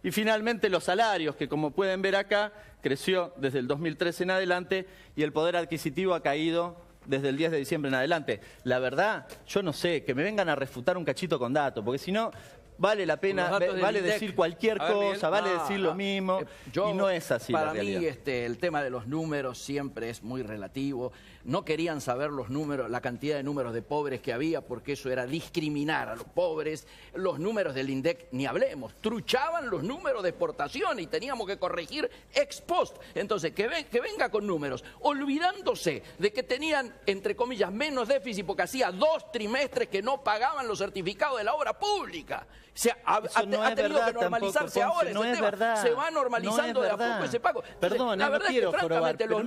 Y finalmente los salarios, que como pueden ver acá, creció desde el 2013 en adelante y el poder adquisitivo ha caído desde el 10 de diciembre en adelante. La verdad, yo no sé, que me vengan a refutar un cachito con datos, porque si no, vale la pena, vale decir cualquier cosa, vale decir lo mismo, y no es así la realidad. Para mí el tema de los números siempre es muy relativo. No querían saber los números, la cantidad de números de pobres que había, porque eso era discriminar a los pobres. Los números del INDEC, ni hablemos, truchaban los números de exportación y teníamos que corregir ex post. Entonces, que venga con números, olvidándose de que tenían, entre comillas, menos déficit porque hacía 2 trimestres que no pagaban los certificados de la obra pública. O sea, ha tenido que normalizarse ahora ese tema. Se va normalizando de a poco ese pago. Perdón, la verdad es que, francamente, los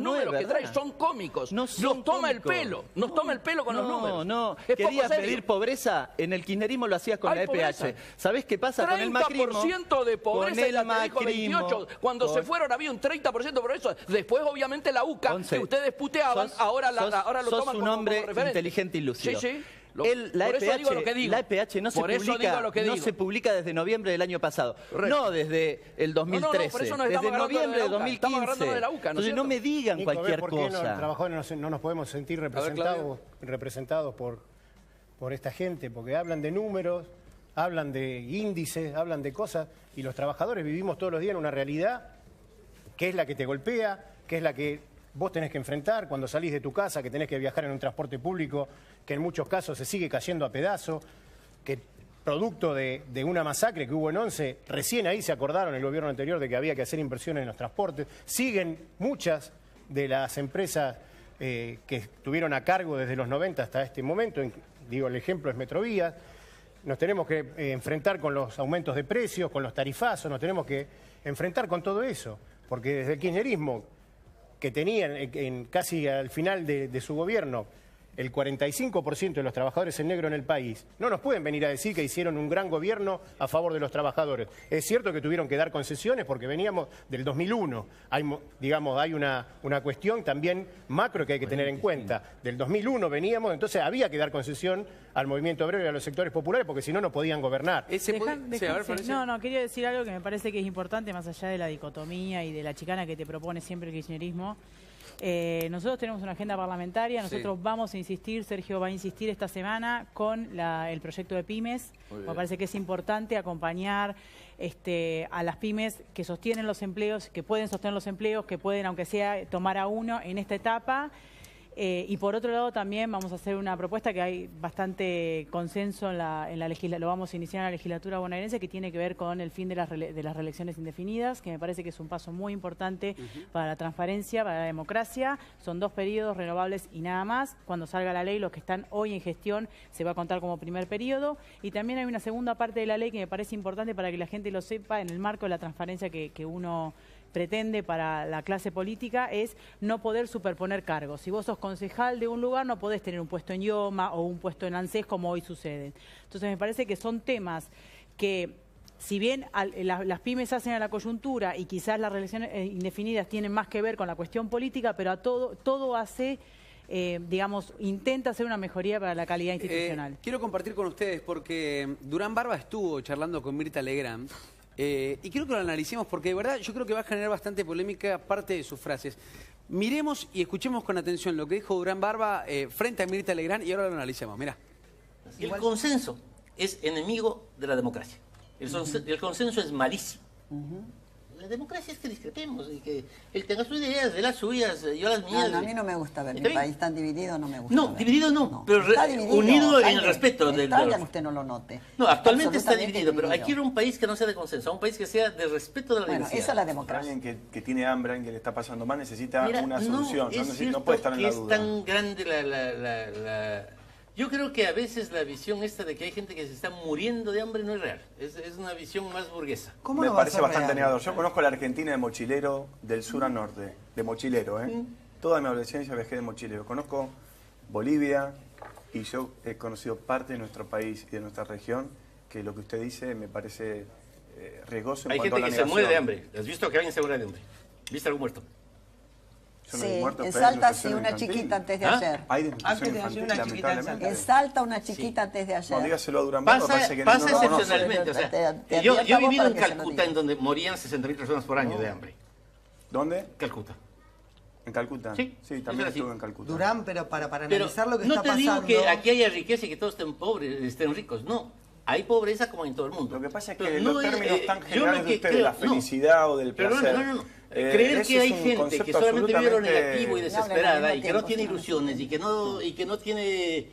números que trae son cómicos. Nos toma el pelo. Nos toma el pelo con los números. No, querías medir pobreza. En el kirchnerismo lo hacías con la EPH. ¿Sabés qué pasa con el macrismo? 30% de pobreza y la te dijo 28. Cuando se fueron había un 30% de pobreza. Después, obviamente, la UCA, que ustedes puteaban, ahora lo toman como referente. Sos un hombre inteligente y lúcido. Sí. La EPH no se publica desde noviembre del año pasado, no desde el 2013, desde noviembre de 2015. Entonces no me digan cualquier cosa. ¿Por qué los trabajadores no nos podemos sentir representados por esta gente? Porque hablan de números, hablan de índices, hablan de cosas, y los trabajadores vivimos todos los días en una realidad que es la que te golpea, que es la que vos tenés que enfrentar cuando salís de tu casa, que tenés que viajar en un transporte público que en muchos casos se sigue cayendo a pedazos, que producto de una masacre que hubo en Once, recién ahí se acordaron el gobierno anterior de que había que hacer inversiones en los transportes. Siguen muchas de las empresas que estuvieron a cargo desde los 90 hasta este momento, el ejemplo es Metrovías. Nos tenemos que enfrentar con los aumentos de precios, con los tarifazos, nos tenemos que enfrentar con todo eso, porque desde el kirchnerismo, que tenían casi al final de su gobierno el 45% de los trabajadores en negro en el país, no nos pueden venir a decir que hicieron un gran gobierno a favor de los trabajadores. Es cierto que tuvieron que dar concesiones porque veníamos del 2001. Hay una cuestión también macro que hay que tener en cuenta. Del 2001 veníamos, entonces había que dar concesión al movimiento obrero y a los sectores populares porque si no, no podían gobernar. No, quería decir algo que me parece que es importante más allá de la dicotomía y de la chicana que te propone siempre el kirchnerismo. Nosotros tenemos una agenda parlamentaria, nosotros vamos a insistir, Sergio va a insistir esta semana con el proyecto de pymes. Me parece que es importante acompañar a las pymes que sostienen los empleos, que pueden sostener los empleos, que pueden, aunque sea, tomar a uno en esta etapa. Y por otro lado también vamos a hacer una propuesta que hay bastante consenso en la legislatura, lo vamos a iniciar en la legislatura bonaerense, que tiene que ver con el fin de las reelecciones indefinidas, que me parece que es un paso muy importante para la transparencia, para la democracia. Son 2 periodos renovables y nada más. Cuando salga la ley, los que están hoy en gestión se va a contar como primer periodo. Y también hay una segunda parte de la ley que me parece importante para que la gente lo sepa, en el marco de la transparencia que uno pretende para la clase política, es no poder superponer cargos. Si vos sos concejal de un lugar, no podés tener un puesto en IOMA o un puesto en ANSES como hoy sucede. Entonces me parece que son temas que, si bien las pymes hacen a la coyuntura y quizás las reelecciones indefinidas tienen más que ver con la cuestión política, pero a todo hace... digamos, intenta hacer una mejoría para la calidad institucional. Quiero compartir con ustedes porque Durán Barba estuvo charlando con Mirta Legrand y quiero que lo analicemos porque de verdad yo creo que va a generar bastante polémica parte de sus frases. Miremos y escuchemos con atención lo que dijo Durán Barba frente a Mirta Legrand y ahora lo analicemos. Mirá. El consenso es enemigo de la democracia. El consenso es malísimo. La democracia es que discrepemos y que él tenga sus ideas, de las suyas, yo las mías. No, a mí no me gusta ver mi país tan dividido, no me gusta. No, dividido no, pero dividido, unido en el respeto del extraña que usted no lo note. No, actualmente está dividido, pero hay que ir a un país que no sea de consenso, a un país que sea de respeto de la diversidad. Esa es la democracia. Alguien que tiene hambre, alguien que le está pasando mal, necesita una solución, no puede estar en la duda. Es tan grande la... Yo creo que a veces la visión esta de que hay gente que se está muriendo de hambre no es real. Es una visión más burguesa. Me parece bastante negador. Yo conozco la Argentina de mochilero, del sur a norte. De mochilero, ¿eh? Toda mi adolescencia viajé de mochilero. Conozco Bolivia y yo he conocido parte de nuestro país y de nuestra región, que lo que usted dice me parece riesgoso. Hay gente que se muere de hambre. ¿Has visto que alguien se muere de hambre? ¿Viste algún muerto? Sí, en Salta sí, una chiquita antes de ayer. Hay desnutrición infantil, lamentablemente. En Salta una chiquita antes de ayer. No, dígaselo a Durán Barba, parece que pasa no excepcionalmente. O sea, yo he vivido en Calcuta, en donde morían 60.000 personas por año de hambre. ¿Dónde? Calcuta. ¿En Calcuta? Sí, también estuve en Calcuta. Durán, pero para analizar lo que está pasando... No te digo que aquí haya riqueza y que todos estén pobres, estén ricos, no. Hay pobreza como en todo el mundo. Lo que pasa es que los términos tan generales de ustedes, la felicidad o del placer... Creer que hay gente que solamente vive lo negativo y desesperada y que no tiene ilusiones y que no tiene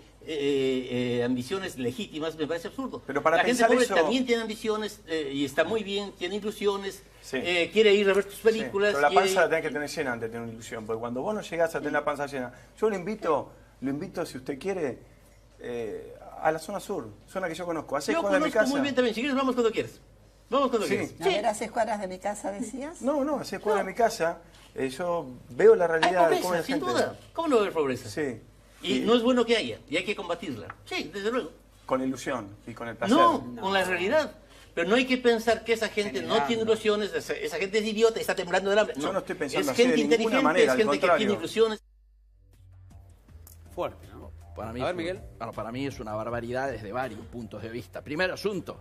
ambiciones legítimas me parece absurdo. Pero para la gente pobre eso... también tiene ambiciones y está muy bien, tiene ilusiones, quiere ir a ver tus películas. Pero la panza la tenés que tener llena antes de tener una ilusión, porque cuando vos no llegás a tener la panza llena, yo lo invito si usted quiere, a la zona sur, zona que yo conozco. Yo conozco muy bien también, si quieres vamos cuando quieras. Vamos cuando quieras. A ver, ¿a 6 cuadras de mi casa decías? No, a 6 cuadras de mi casa. Yo veo la realidad de cómo es la gente. Sin duda. ¿Cómo no va a haber pobreza? Sí. Y no es bueno que haya, y hay que combatirla. Sí, desde luego. Con ilusión y con el placer. No, con la realidad. Pero no hay que pensar que esa gente no tiene ilusiones, esa gente es idiota y está temblando del hambre. Yo no estoy pensando así de ninguna manera, es gente que tiene ilusiones. Fuerte, ¿no? Para mí Miguel. Bueno, para mí es una barbaridad desde varios puntos de vista. Primer asunto,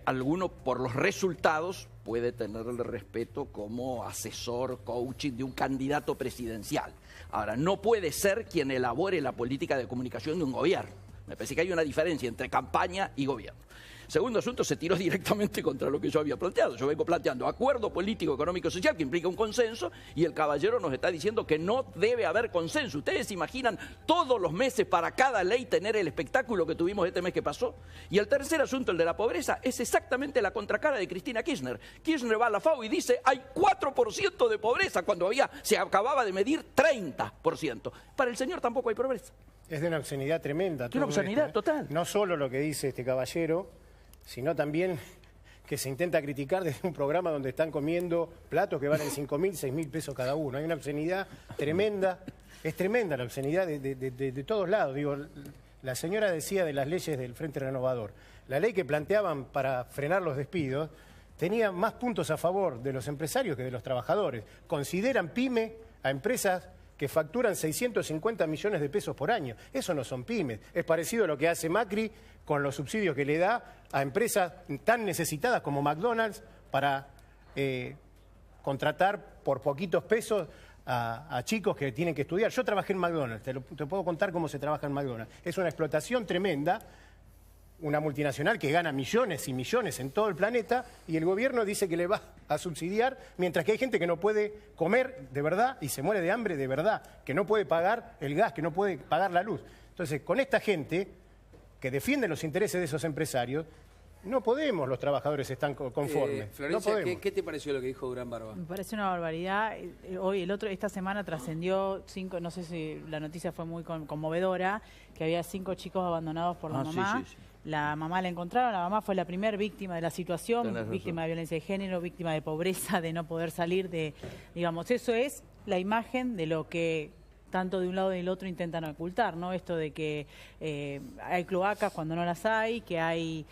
alguno por los resultados puede tener el respeto como asesor, coaching de un candidato presidencial. Ahora, no puede ser quien elabore la política de comunicación de un gobierno. Me parece que hay una diferencia entre campaña y gobierno. Segundo asunto, se tiró directamente contra lo que yo había planteado. Yo vengo planteando acuerdo político, económico, social, que implica un consenso, y el caballero nos está diciendo que no debe haber consenso. ¿Ustedes se imaginan todos los meses para cada ley tener el espectáculo que tuvimos este mes que pasó? Y el tercer asunto, el de la pobreza, es exactamente la contracara de Cristina Kirchner. Kirchner va a la FAO y dice, hay 4% de pobreza, cuando se acababa de medir 30%. Para el señor tampoco hay pobreza. Es de una obscenidad tremenda. Es una obscenidad total. No solo lo que dice este caballero, sino también que se intenta criticar desde un programa donde están comiendo platos que valen 5.000, 6.000 pesos cada uno. Hay una obscenidad tremenda, es tremenda la obscenidad de todos lados. Digo, la señora decía de las leyes del Frente Renovador. La ley que planteaban para frenar los despidos tenía más puntos a favor de los empresarios que de los trabajadores. Consideran pyme a empresas que facturan 650 millones de pesos por año. Eso no son pymes. Es parecido a lo que hace Macri con los subsidios que le da a empresas tan necesitadas como McDonald's para contratar por poquitos pesos a chicos que tienen que estudiar. Yo trabajé en McDonald's, te puedo contar cómo se trabaja en McDonald's. Es una explotación tremenda, una multinacional que gana millones y millones en todo el planeta y el gobierno dice que le va a subsidiar, mientras que hay gente que no puede comer de verdad y se muere de hambre de verdad, que no puede pagar el gas, que no puede pagar la luz. Entonces, con esta gente que defiende los intereses de esos empresarios, no podemos, los trabajadores están conformes. Florencia, no ¿qué te pareció lo que dijo Durán Barba? Me parece una barbaridad. Esta semana trascendió 5, no sé si la noticia fue muy conmovedora, que había 5 chicos abandonados por la mamá. Sí. La mamá la encontraron, la mamá fue la primera víctima de la situación, víctima de violencia de género, víctima de pobreza, de no poder salir digamos, eso es la imagen de lo que tanto de un lado y del otro intentan ocultar, ¿no? Esto de que hay cloacas cuando no las hay, que hay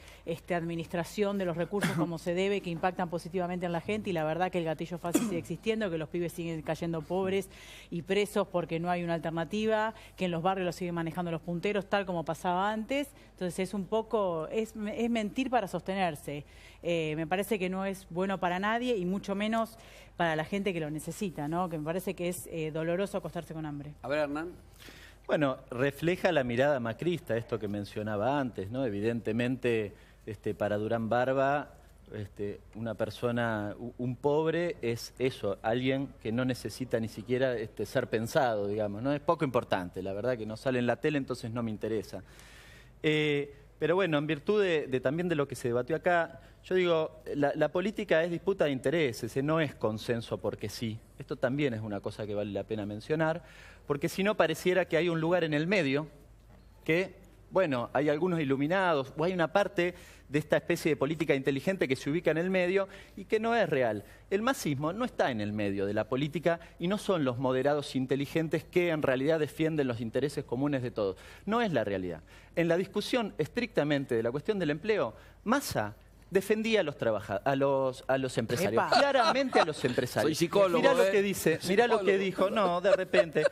administración de los recursos como se debe, que impactan positivamente en la gente, y la verdad que el gatillo fácil sigue existiendo, que los pibes siguen cayendo pobres y presos porque no hay una alternativa, que en los barrios los siguen manejando los punteros, tal como pasaba antes. Entonces es un poco, es mentir para sostenerse. Me parece que no es bueno para nadie y mucho menos para la gente que lo necesita, ¿no? Que me parece que es doloroso acostarse con hambre. A ver, Hernán. Bueno, refleja la mirada macrista, esto que mencionaba antes, ¿no? Evidentemente, para Durán Barba, una persona, un pobre es eso, alguien que no necesita ni siquiera ser pensado, digamos, ¿no? Es poco importante, la verdad que no sale en la tele, entonces no me interesa. Pero bueno, en virtud también de lo que se debatió acá, yo digo, la política es disputa de intereses, no es consenso porque sí. Esto también es una cosa que vale la pena mencionar, porque si no pareciera que hay un lugar en el medio que, bueno, hay algunos iluminados o hay una parte de esta especie de política inteligente que se ubica en el medio y que no es real. El masismo no está en el medio de la política y no son los moderados inteligentes que en realidad defienden los intereses comunes de todos. No es la realidad. En la discusión estrictamente de la cuestión del empleo, Massa defendía a los trabajadores, a los empresarios. ¡Epa! Claramente a los empresarios. Soy psicólogo. Mirá lo que dice, mirá lo que dijo. No, de repente.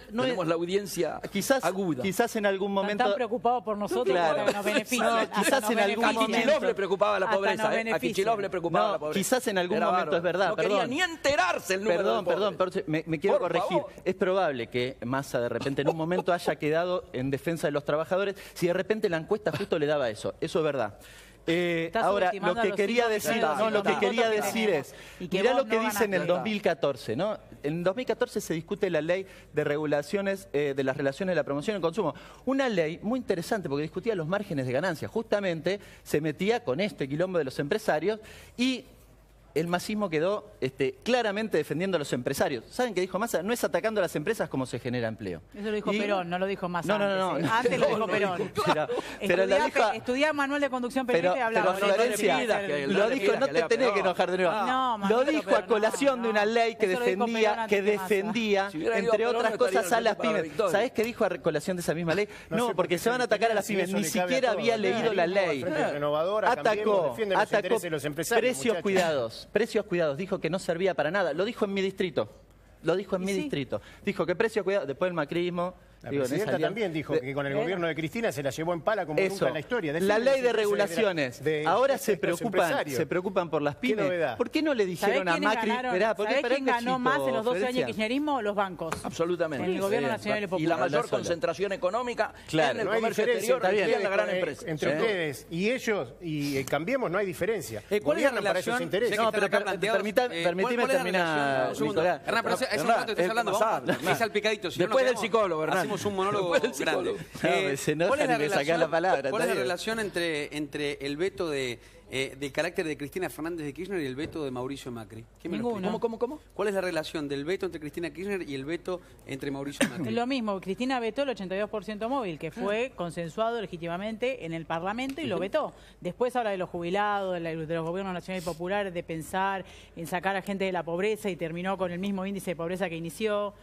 Tenemos la audiencia aguda. Quizás en algún momento. Están preocupados por nosotros, claro, porque nos benefician. No, quizás en algún momento. A Kicillof le preocupaba la pobreza. A Kicillof le preocupaba la pobreza. Quizás en algún momento es verdad. No quería ni enterarse el número de pobres. Perdón, me quiero corregir. Es probable que Massa de repente en un momento haya quedado en defensa de los trabajadores si de repente la encuesta justo le daba eso. Eso es verdad. Ahora, lo que quería decir, es, mirá lo que dice en el 2014, ¿no? En 2014 se discute la ley de regulaciones de las relaciones de la promoción y el consumo. Una ley muy interesante porque discutía los márgenes de ganancia. Justamente se metía con este quilombo de los empresarios y el masismo quedó claramente defendiendo a los empresarios. ¿Saben qué dijo Massa? No es atacando a las empresas como se genera empleo. Eso lo dijo Perón, no lo dijo Massa. No. Antes lo dijo Perón. Pero lo dijo... Estudiá manual de conducción periodística y hablaba. Pero Florencia, lo dijo, no te tenés que enojar de nuevo. Lo dijo a colación de una ley que defendía, entre otras cosas, a las pymes. ¿Sabés qué dijo a colación de esa misma ley? No, porque se van a atacar a las pymes. Ni siquiera había leído la ley. Atacó precios cuidados, dijo que no servía para nada, lo dijo en mi distrito. Dijo que precios cuidados, después el macrismo. La presidenta también dijo que con el gobierno de Cristina se la llevó en pala como nunca en la historia. La ley de regulaciones. Ahora se preocupan por las pymes. ¿Por qué no le dijeron a Macri? ¿Sabés quién ganó más en los 12 años de kirchnerismo? Los bancos. Absolutamente. En el gobierno nacional y popular. Y la mayor concentración económica en el comercio exterior y en la gran empresa. Entre ustedes y ellos y Cambiemos no hay diferencia. ¿Cuál es la relación? No, pero permitime terminar, Nicolás. Hernán, pero ese momento estás hablando, vamos. Es salpicadito. Después del psicólogo, Hernán. tenemos un monólogo grande. Se enoja y me saca la palabra. ¿Cuál es la relación entre el veto de carácter de Cristina Fernández de Kirchner y el veto de Mauricio Macri? Ninguno. ¿Cómo? ¿Cuál es la relación del veto entre Cristina Kirchner y el veto entre Mauricio Macri? Es lo mismo, Cristina vetó el 82% móvil, que fue consensuado legítimamente en el Parlamento y lo vetó. Después habla de los jubilados, de los gobiernos nacionales y populares, de pensar en sacar a gente de la pobreza y terminó con el mismo índice de pobreza que inició.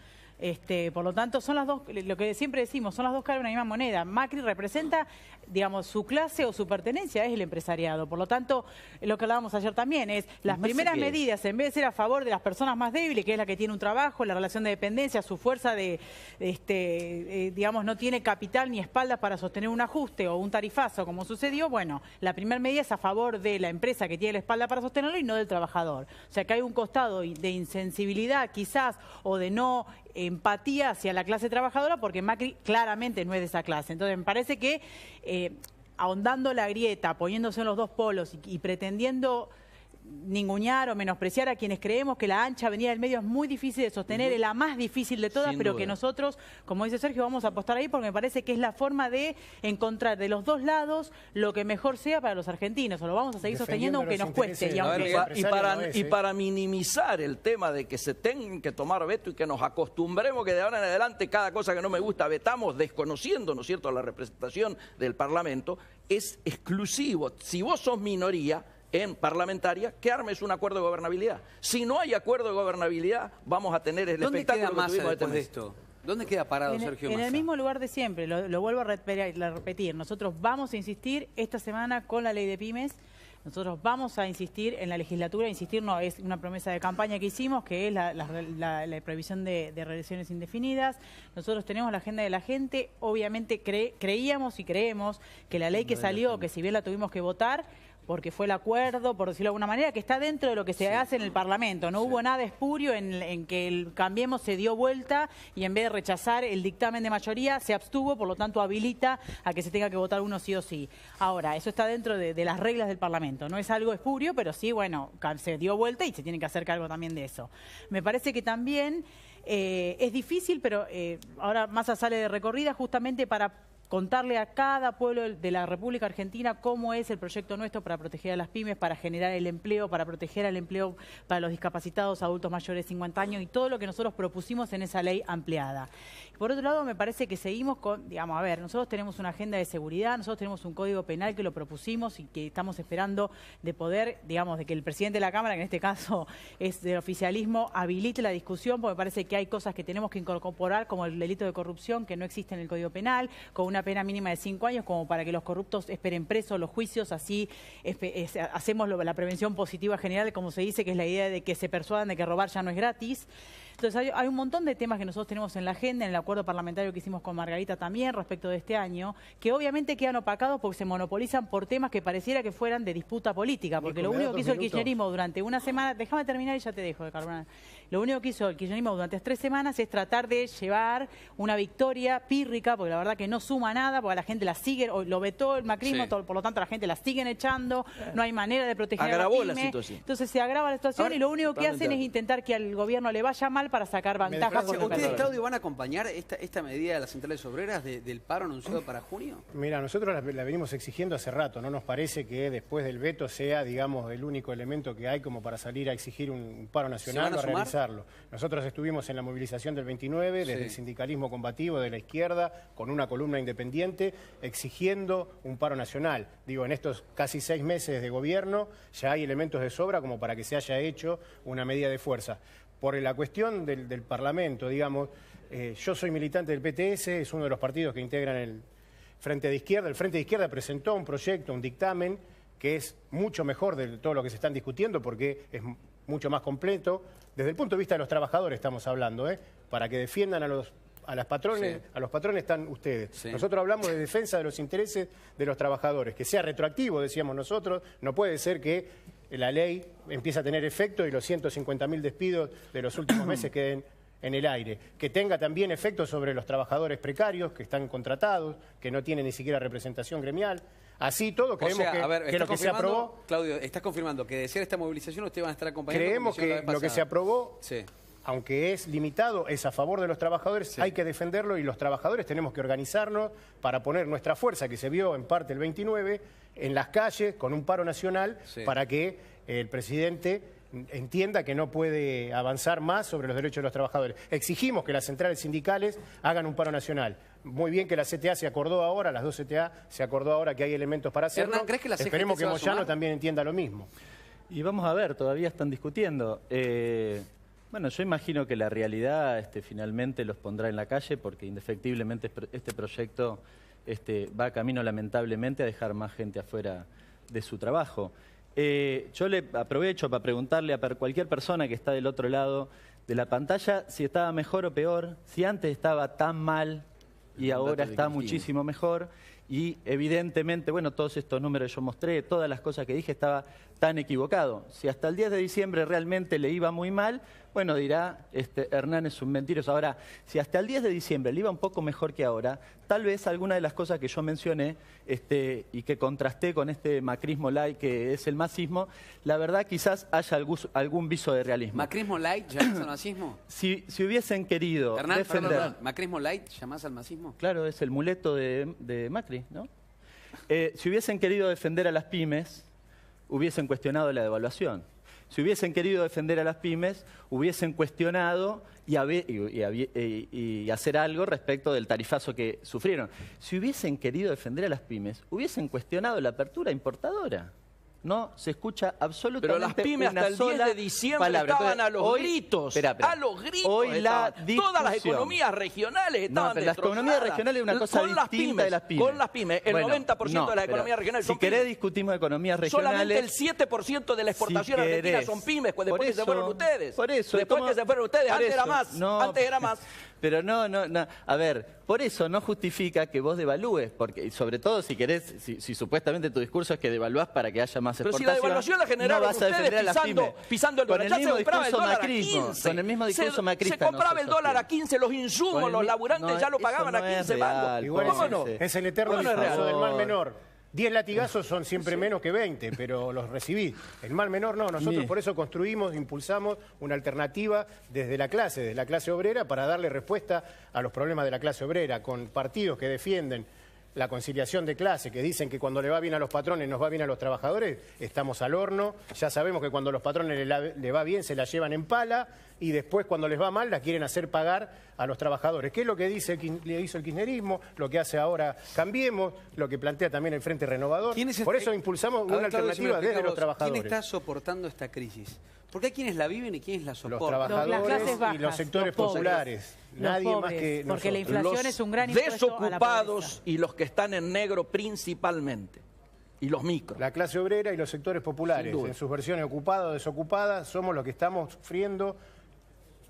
Por lo tanto, son las dos, lo que siempre decimos, son las dos caras de una misma moneda. Macri representa, digamos, su clase o su pertenencia es el empresariado. Por lo tanto, lo que hablábamos ayer también es las primeras medidas, en vez de ser a favor de las personas más débiles, que es la que tiene un trabajo, la relación de dependencia, su fuerza digamos, no tiene capital ni espaldas para sostener un ajuste o un tarifazo, como sucedió. Bueno, la primera medida es a favor de la empresa que tiene la espalda para sostenerlo y no del trabajador. O sea, que hay un costado de insensibilidad quizás o de no empatía hacia la clase trabajadora, porque Macri claramente no es de esa clase. Entonces me parece que ahondando la grieta, poniéndose en los dos polos y pretendiendo ningunear o menospreciar a quienes creemos que la ancha avenida del medio es muy difícil de sostener, es la más difícil de todas, pero que nosotros, como dice Sergio, vamos a apostar ahí porque me parece que es la forma de encontrar de los dos lados lo que mejor sea para los argentinos, o lo vamos a seguir sosteniendo aunque nos cueste. Y para minimizar el tema de que se tengan que tomar veto y que nos acostumbremos que de ahora en adelante cada cosa que no me gusta vetamos, desconociendo, ¿no es cierto?, la representación del Parlamento, es exclusivo. Si vos sos minoría en parlamentaria, que armes un acuerdo de gobernabilidad. Si no hay acuerdo de gobernabilidad, vamos a tener el espectáculo que tuvimos después de esto? ¿Dónde queda parado Sergio Massa? En el mismo lugar de siempre, lo vuelvo a repetir. Nosotros vamos a insistir esta semana con la ley de pymes. Nosotros vamos a insistir en la legislatura, insistir no es una promesa de campaña que hicimos, que es la prohibición de reelecciones indefinidas. Nosotros tenemos la agenda de la gente, obviamente creíamos y creemos que la ley que salió, que si bien la tuvimos que votar, porque fue el acuerdo, por decirlo de alguna manera, que está dentro de lo que se hace en el Parlamento. No hubo nada espurio en que el Cambiemos se dio vuelta y en vez de rechazar el dictamen de mayoría, se abstuvo, por lo tanto habilita a que se tenga que votar uno sí o sí. Ahora, eso está dentro de las reglas del Parlamento. No es algo espurio, pero sí, bueno, se dio vuelta y se tiene que hacer cargo también de eso. Me parece que también es difícil, pero ahora Massa sale de recorrida justamente para contarle a cada pueblo de la República Argentina cómo es el proyecto nuestro para proteger a las pymes, para generar el empleo, para proteger el empleo para los discapacitados, adultos mayores de 50 años y todo lo que nosotros propusimos en esa ley ampliada. Por otro lado, me parece que seguimos con, digamos, a ver, nosotros tenemos una agenda de seguridad, nosotros tenemos un código penal que lo propusimos y que estamos esperando de poder, digamos, de que el presidente de la Cámara, que en este caso es del oficialismo, habilite la discusión, porque me parece que hay cosas que tenemos que incorporar, como el delito de corrupción, que no existe en el código penal, con una pena mínima de 5 años, como para que los corruptos esperen presos los juicios, así hacemos la prevención positiva general, como se dice, que es la idea de que se persuadan de que robar ya no es gratis. Entonces hay un montón de temas que nosotros tenemos en la agenda, en el acuerdo parlamentario que hicimos con Margarita también respecto de este año, que obviamente quedan opacados porque se monopolizan por temas que pareciera que fueran de disputa política, porque lo único que hizo el kirchnerismo durante una semana, déjame terminar y ya te dejo, de Carbonell. Lo único que hizo el kirchnerismo durante 3 semanas es tratar de llevar una victoria pírrica, porque la verdad que no suma nada, porque la gente la sigue, lo vetó el macrismo, por lo tanto la gente la siguen echando, no hay manera de proteger a la pyme. situación. Entonces se agrava la situación y lo único que hacen es intentar que al gobierno le vaya mal para sacar ventaja. ¿Ustedes, Claudio, van a acompañar esta medida de las centrales obreras del paro anunciado para junio? Mira, nosotros la venimos exigiendo hace rato. No nos parece que después del veto sea, digamos, el único elemento que hay como para salir a exigir un paro nacional o a realizarlo. Nosotros estuvimos en la movilización del 29, desde el sindicalismo combativo de la izquierda, con una columna independiente, exigiendo un paro nacional. Digo, en estos casi 6 meses de gobierno ya hay elementos de sobra como para que se haya hecho una medida de fuerza. Por la cuestión del Parlamento, digamos, yo soy militante del PTS, es uno de los partidos que integran el Frente de Izquierda. El Frente de Izquierda presentó un proyecto, un dictamen, que es mucho mejor de todo lo que se están discutiendo porque es mucho más completo. Desde el punto de vista de los trabajadores estamos hablando, para que defiendan a los patrones, a los patrones están ustedes. Sí. Nosotros hablamos de defensa de los intereses de los trabajadores, que sea retroactivo, decíamos nosotros. No puede ser que la ley empiece a tener efecto y los 150.000 despidos de los últimos meses queden en el aire. Que tenga también efecto sobre los trabajadores precarios que están contratados, que no tienen ni siquiera representación gremial. Así todo, creemos que lo que se aprobó... Claudio, ¿estás confirmando que de ser esta movilización ustedes van a estar acompañando? Creemos que lo que se aprobó... Sí. aunque es limitado, es a favor de los trabajadores, hay que defenderlo y los trabajadores tenemos que organizarnos para poner nuestra fuerza, que se vio en parte el 29, en las calles con un paro nacional para que el presidente entienda que no puede avanzar más sobre los derechos de los trabajadores. Exigimos que las centrales sindicales hagan un paro nacional. Muy bien que la CTA se acordó ahora, las dos CTA se acordó ahora que hay elementos para hacerlo. Hernán, ¿crees que la CGT Esperemos que se va a Moyano sumar? también entienda lo mismo. Y vamos a ver, todavía están discutiendo. Bueno, yo imagino que la realidad finalmente los pondrá en la calle porque indefectiblemente este proyecto va camino lamentablemente a dejar más gente afuera de su trabajo. Yo le aprovecho para preguntarle a cualquier persona que está del otro lado de la pantalla si estaba mejor o peor, si antes estaba tan mal y ahora está muchísimo mejor. Y evidentemente, bueno, todos estos números que yo mostré, todas las cosas que dije, estaba tan equivocado. Si hasta el 10 de diciembre realmente le iba muy mal, bueno, dirá, Hernán es un mentiroso. Ahora, si hasta el 10 de diciembre le iba un poco mejor que ahora, tal vez alguna de las cosas que yo mencioné y que contrasté con este macrismo light que es el masismo, la verdad quizás haya algún viso de realismo. ¿Macrismo light llamás al masismo? Si hubiesen querido Hernán, defender... perdón, ¿macrismo light llamás al masismo? Claro, es el muleto de Macri, ¿no? Si hubiesen querido defender a las pymes, hubiesen cuestionado la devaluación. Si hubiesen querido defender a las pymes, hubiesen cuestionado y hacer algo respecto del tarifazo que sufrieron. Si hubiesen querido defender a las pymes, hubiesen cuestionado la apertura importadora. No se escucha absolutamente Pero las pymes una hasta el 10 sola de diciembre palabra. estaban Entonces, a los hoy- gritos. espera. A los gritos. Hoy la Todas las discusión. economías regionales estaban pero las economías destrozadas. regionales es una cosa Con las distinta pymes, de las pymes. Con las pymes. El Bueno, 90% de las pero economías regionales son Si querés pymes. discutimos de economías regionales... Solamente el 7% de la exportación si argentina querés. son pymes, después Por que se eso- fueron ustedes. Por eso. Después que se fueron ustedes, por antes era eso. más. No, Antes era más. Pero no. A ver, por eso no justifica que vos devalúes, porque y sobre todo si querés, si supuestamente tu discurso es que devaluás para que haya más Pero si exportación, la devaluación la generaron no vas a ustedes defender a las pymes. pisando el Con dólar. el Ya mismo se compraba el discurso dólar a macrismo, 15. con el mismo discurso macrista Se no compraba se el dólar a 15, los insumos, Con los el- laburantes no, ya lo eso pagaban no a 15 es mangos. real, Igual ¿Cómo no? es el eterno ¿Cómo no es discurso real? del mal menor. 10 latigazos son siempre menos que 20, pero los recibí. El mal menor no. Nosotros Bien. por eso construimos, impulsamos una alternativa desde la clase obrera, para darle respuesta a los problemas de la clase obrera, con partidos que defienden la conciliación de clase, que dicen que cuando le va bien a los patrones nos va bien a los trabajadores, estamos al horno. Ya sabemos que cuando a los patrones le va bien se la llevan en pala y después cuando les va mal la quieren hacer pagar a los trabajadores. ¿Qué es lo que le hizo el kirchnerismo? Lo que hace ahora Cambiemos, lo que plantea también el Frente Renovador. Por eso impulsamos una alternativa desde los trabajadores. ¿Quién está soportando esta crisis? Porque hay quienes la viven y quienes la soportan. Los trabajadores Las clases bajas, y los sectores los pobres. populares. Los Nadie más pobres, que porque la nosotros. inflación es un gran impuesto a la Desocupados pobreza. y los que están en negro principalmente. Y los micros. La clase obrera y los sectores populares, Sin duda. en sus versiones ocupadas o desocupadas, somos los que estamos sufriendo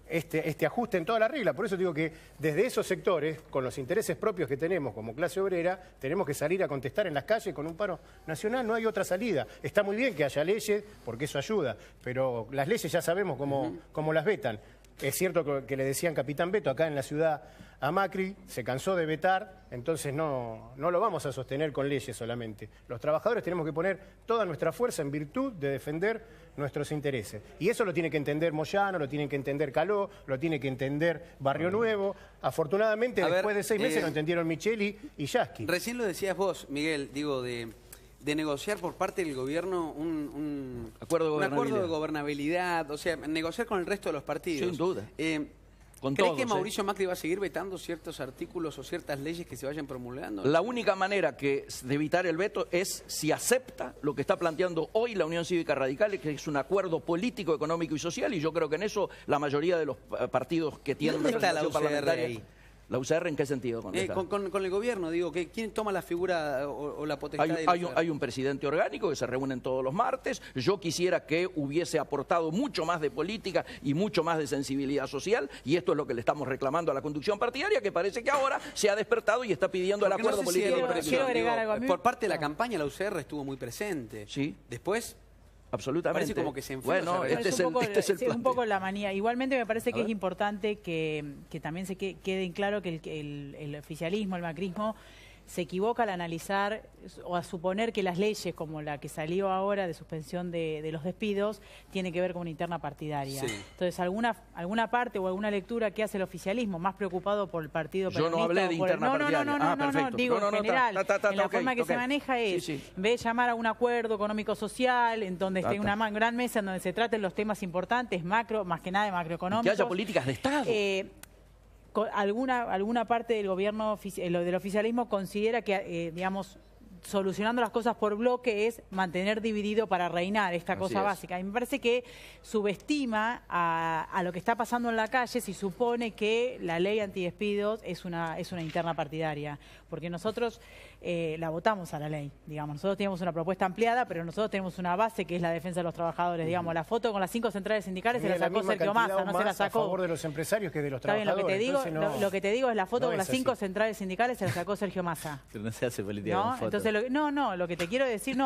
este ajuste en toda la regla. Por eso digo que desde esos sectores, con los intereses propios que tenemos como clase obrera, tenemos que salir a contestar en las calles con un paro nacional. No hay otra salida. Está muy bien que haya leyes, porque eso ayuda, pero las leyes ya sabemos cómo las vetan. Es cierto que le decían Capitán Beto acá en la ciudad a Macri, se cansó de vetar, entonces no lo vamos a sostener con leyes solamente. Los trabajadores tenemos que poner toda nuestra fuerza en virtud de defender nuestros intereses. Y eso lo tiene que entender Moyano, lo tiene que entender Caló, lo tiene que entender Barrio Nuevo. Afortunadamente, A ver, después de 6 meses lo entendieron Micheli y Yasky. Recién lo decías vos, Miguel, digo, de negociar por parte del gobierno un acuerdo de gobernabilidad, o sea, negociar con el resto de los partidos. Sin duda. Con ¿Crees todos, que Mauricio Macri va a seguir vetando ciertos artículos o ciertas leyes que se vayan promulgando? La única manera de evitar el veto es si acepta lo que está planteando hoy la Unión Cívica Radical, que es un acuerdo político, económico y social, y yo creo que en eso la mayoría de los partidos que tienen ¿Dónde está la representación UCR parlamentaria... ahí? ¿La UCR en qué sentido? Con el gobierno, digo, ¿quién toma la figura o la potestad de la UCR? Hay un presidente orgánico que se reúnen todos los martes. Yo quisiera que hubiese aportado mucho más de política y mucho más de sensibilidad social, y esto es lo que le estamos reclamando a la conducción partidaria, que parece que ahora se ha despertado y está pidiendo el Porque no acuerdo sé si político. quiero agregar algo a mí. Por parte de la campaña la UCR estuvo muy presente. Sí. Después... Absolutamente. Parece como que se enfría. Bueno, este es el un poco la manía. Igualmente me parece que es importante que también se quede en claro que el oficialismo, el macrismo, se equivoca al analizar o a suponer que las leyes como la que salió ahora de suspensión de los despidos tiene que ver con una interna partidaria. Sí. Entonces, alguna parte o alguna lectura que hace el oficialismo más preocupado por el partido Yo no peronista hablé o de por el- interna partidaria. No, digo en general, en la forma que se maneja es, en vez de llamar a un acuerdo económico-social, en donde esté una gran mesa en donde se traten los temas importantes, macro, más que nada de macroeconómicos. Que haya políticas de Estado. Alguna parte del gobierno, del oficialismo considera que, digamos, solucionando las cosas por bloque es mantener dividido para reinar, esta cosa básica. Y me parece que subestima a lo que está pasando en la calle si supone que la ley antidespidos es una interna partidaria. Porque nosotros la votamos a la ley, digamos. Nosotros tenemos una propuesta ampliada, pero nosotros tenemos una base que es la defensa de los trabajadores. Digamos, la foto con las 5 centrales sindicales se la sacó Sergio Massa, no se la sacó. A favor de los empresarios que de los Está bien, trabajadores. lo que te digo es la foto no con las es así. 5 centrales sindicales se la sacó Sergio Massa. Pero no se hace política ¿No? con fotos. Entonces, lo que te quiero decir,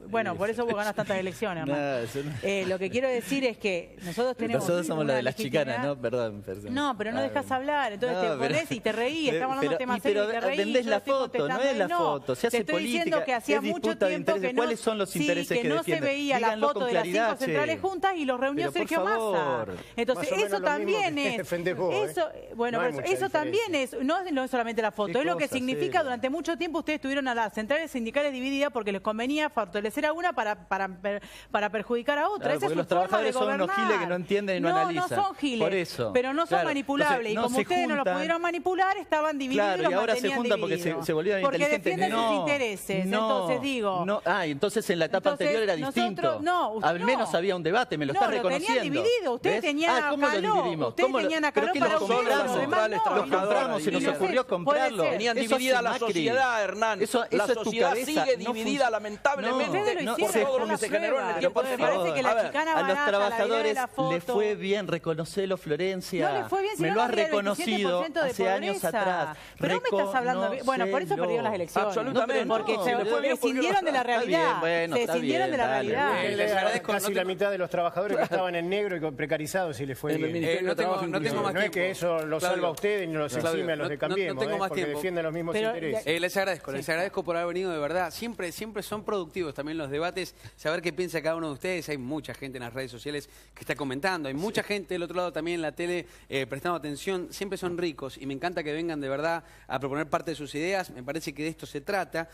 bueno, por eso vos ganas tantas elecciones, No, hermano. eso no. Lo que quiero decir es que nosotros tenemos Nosotros somos una los de las chicanas, legitimidad. ¿no? Perdón. No, pero no dejas hablar, entonces te pones y te reís, estamos hablando de temas serios y te reís. vendés yo la estoy foto, no contestando es la y no. foto, se hace Te estoy política, diciendo que hacía es mucho disputa de tiempo intereses. que no, ¿Cuáles son los intereses que no se defienden? veía la Díganlo foto con de las 5 claridad, che. centrales juntas y los reunió Pero, por Sergio Massa. favor. Entonces, Más o menos eso lo mismo también que es. defendés vos, Eso, bueno, No hay pero mucha eso también es, no es solamente la foto, ¿Qué es lo que cosa, significa Celia? durante mucho tiempo ustedes tuvieron a las centrales sindicales divididas porque les convenía fortalecer a una para perjudicar a otra. Claro, Esa es porque su los forma de trabajadores son unos gobernar. giles que no entienden y no analizan. No son giles, Por eso. pero no son Claro, manipulables. entonces, Y no como se ustedes no lo juntan. pudieron manipular, estaban divididos Claro, y los y ahora se mantenían juntan porque divididos. se volvieron porque inteligentes. defienden sus intereses. Entonces digo... No, entonces en la etapa Entonces, anterior era nosotros- distinto. no, Al no. menos había un debate, me lo está No, lo reconociendo. tenían dividido. Ustedes ¿Ves? tenían a ¿Cómo lo Caló, dividimos? ustedes ¿Cómo lo- tenían a pero Caló que para los ustedes, compramos, los demás no. los compramos, se nos Y no sé, ocurrió comprarlo. puede ser. Tenían Eso dividida hace la Macri. sociedad, Hernán. Eso la es tu sociedad cabeza, sigue no dividida, funciona. lamentablemente, Ustedes lo por hicieron, todo lo que está se la generó en el prueba. tiempo Me anterior. parece que la A ver, chicana A los barata, la idea de trabajadores la foto. le fue bien, reconocelo, Florencia. No le fue bien, si me no lo has habría el reconocido 27% de hace años pobreza. atrás. Pero no me estás hablando bien. Bueno, por eso perdieron las elecciones. Absolutamente. Porque No, se si le fue bien, ¿por qué escindieron no? de la Está bien, realidad. bueno, Se está escindieron bien, de la dale. realidad. Les agradezco, Casi la mitad de los trabajadores que estaban en negro y precarizados y les fue En el bien. Ministerio de Trabajo no tengo más No es tiempo. que eso los Claudio, salva a ustedes ni los Claudio, exime a los de no Cambiemos, tengo más porque tiempo. defienden los mismos Pero, intereses. Les agradezco por haber venido de verdad. Siempre son productivos también los debates, saber qué piensa cada uno de ustedes. Hay mucha gente en las redes sociales que está comentando, hay mucha gente del otro lado también en la tele prestando atención. Siempre son ricos y me encanta que vengan de verdad a proponer parte de sus ideas. Me parece que de esto se trata.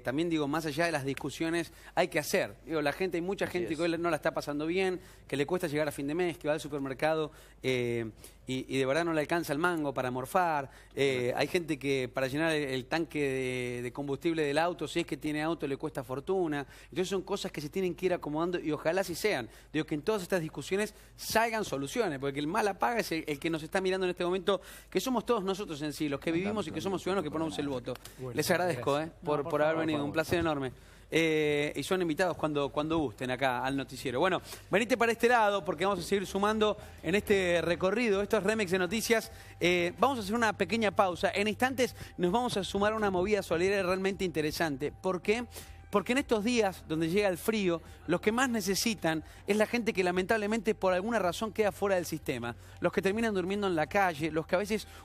También digo, más allá de las discusiones, hay que hacer. Digo, hay mucha gente que hoy no la está pasando bien, que le cuesta llegar a fin de mes, que va al supermercado y de verdad no le alcanza el mango para morfar. Hay gente que para llenar el tanque de combustible del auto, si es que tiene auto, le cuesta fortuna. Entonces son cosas que se tienen que ir acomodando y ojalá así sean. Digo, que en todas estas discusiones salgan soluciones, porque el mal apaga es el que nos está mirando en este momento, que somos todos nosotros en sí, los que vivimos y que somos ciudadanos que ponemos el voto. Les agradezco por haber venido, un placer enorme. Y son invitados cuando gusten acá al noticiero. Bueno, venite para este lado porque vamos a seguir sumando en este recorrido, estos remix de noticias. Vamos a hacer una pequeña pausa. En instantes nos vamos a sumar a una movida solidaria realmente interesante. ¿Por qué? Porque en estos días donde llega el frío, los que más necesitan es la gente que lamentablemente por alguna razón queda fuera del sistema. Los que terminan durmiendo en la calle, los que a veces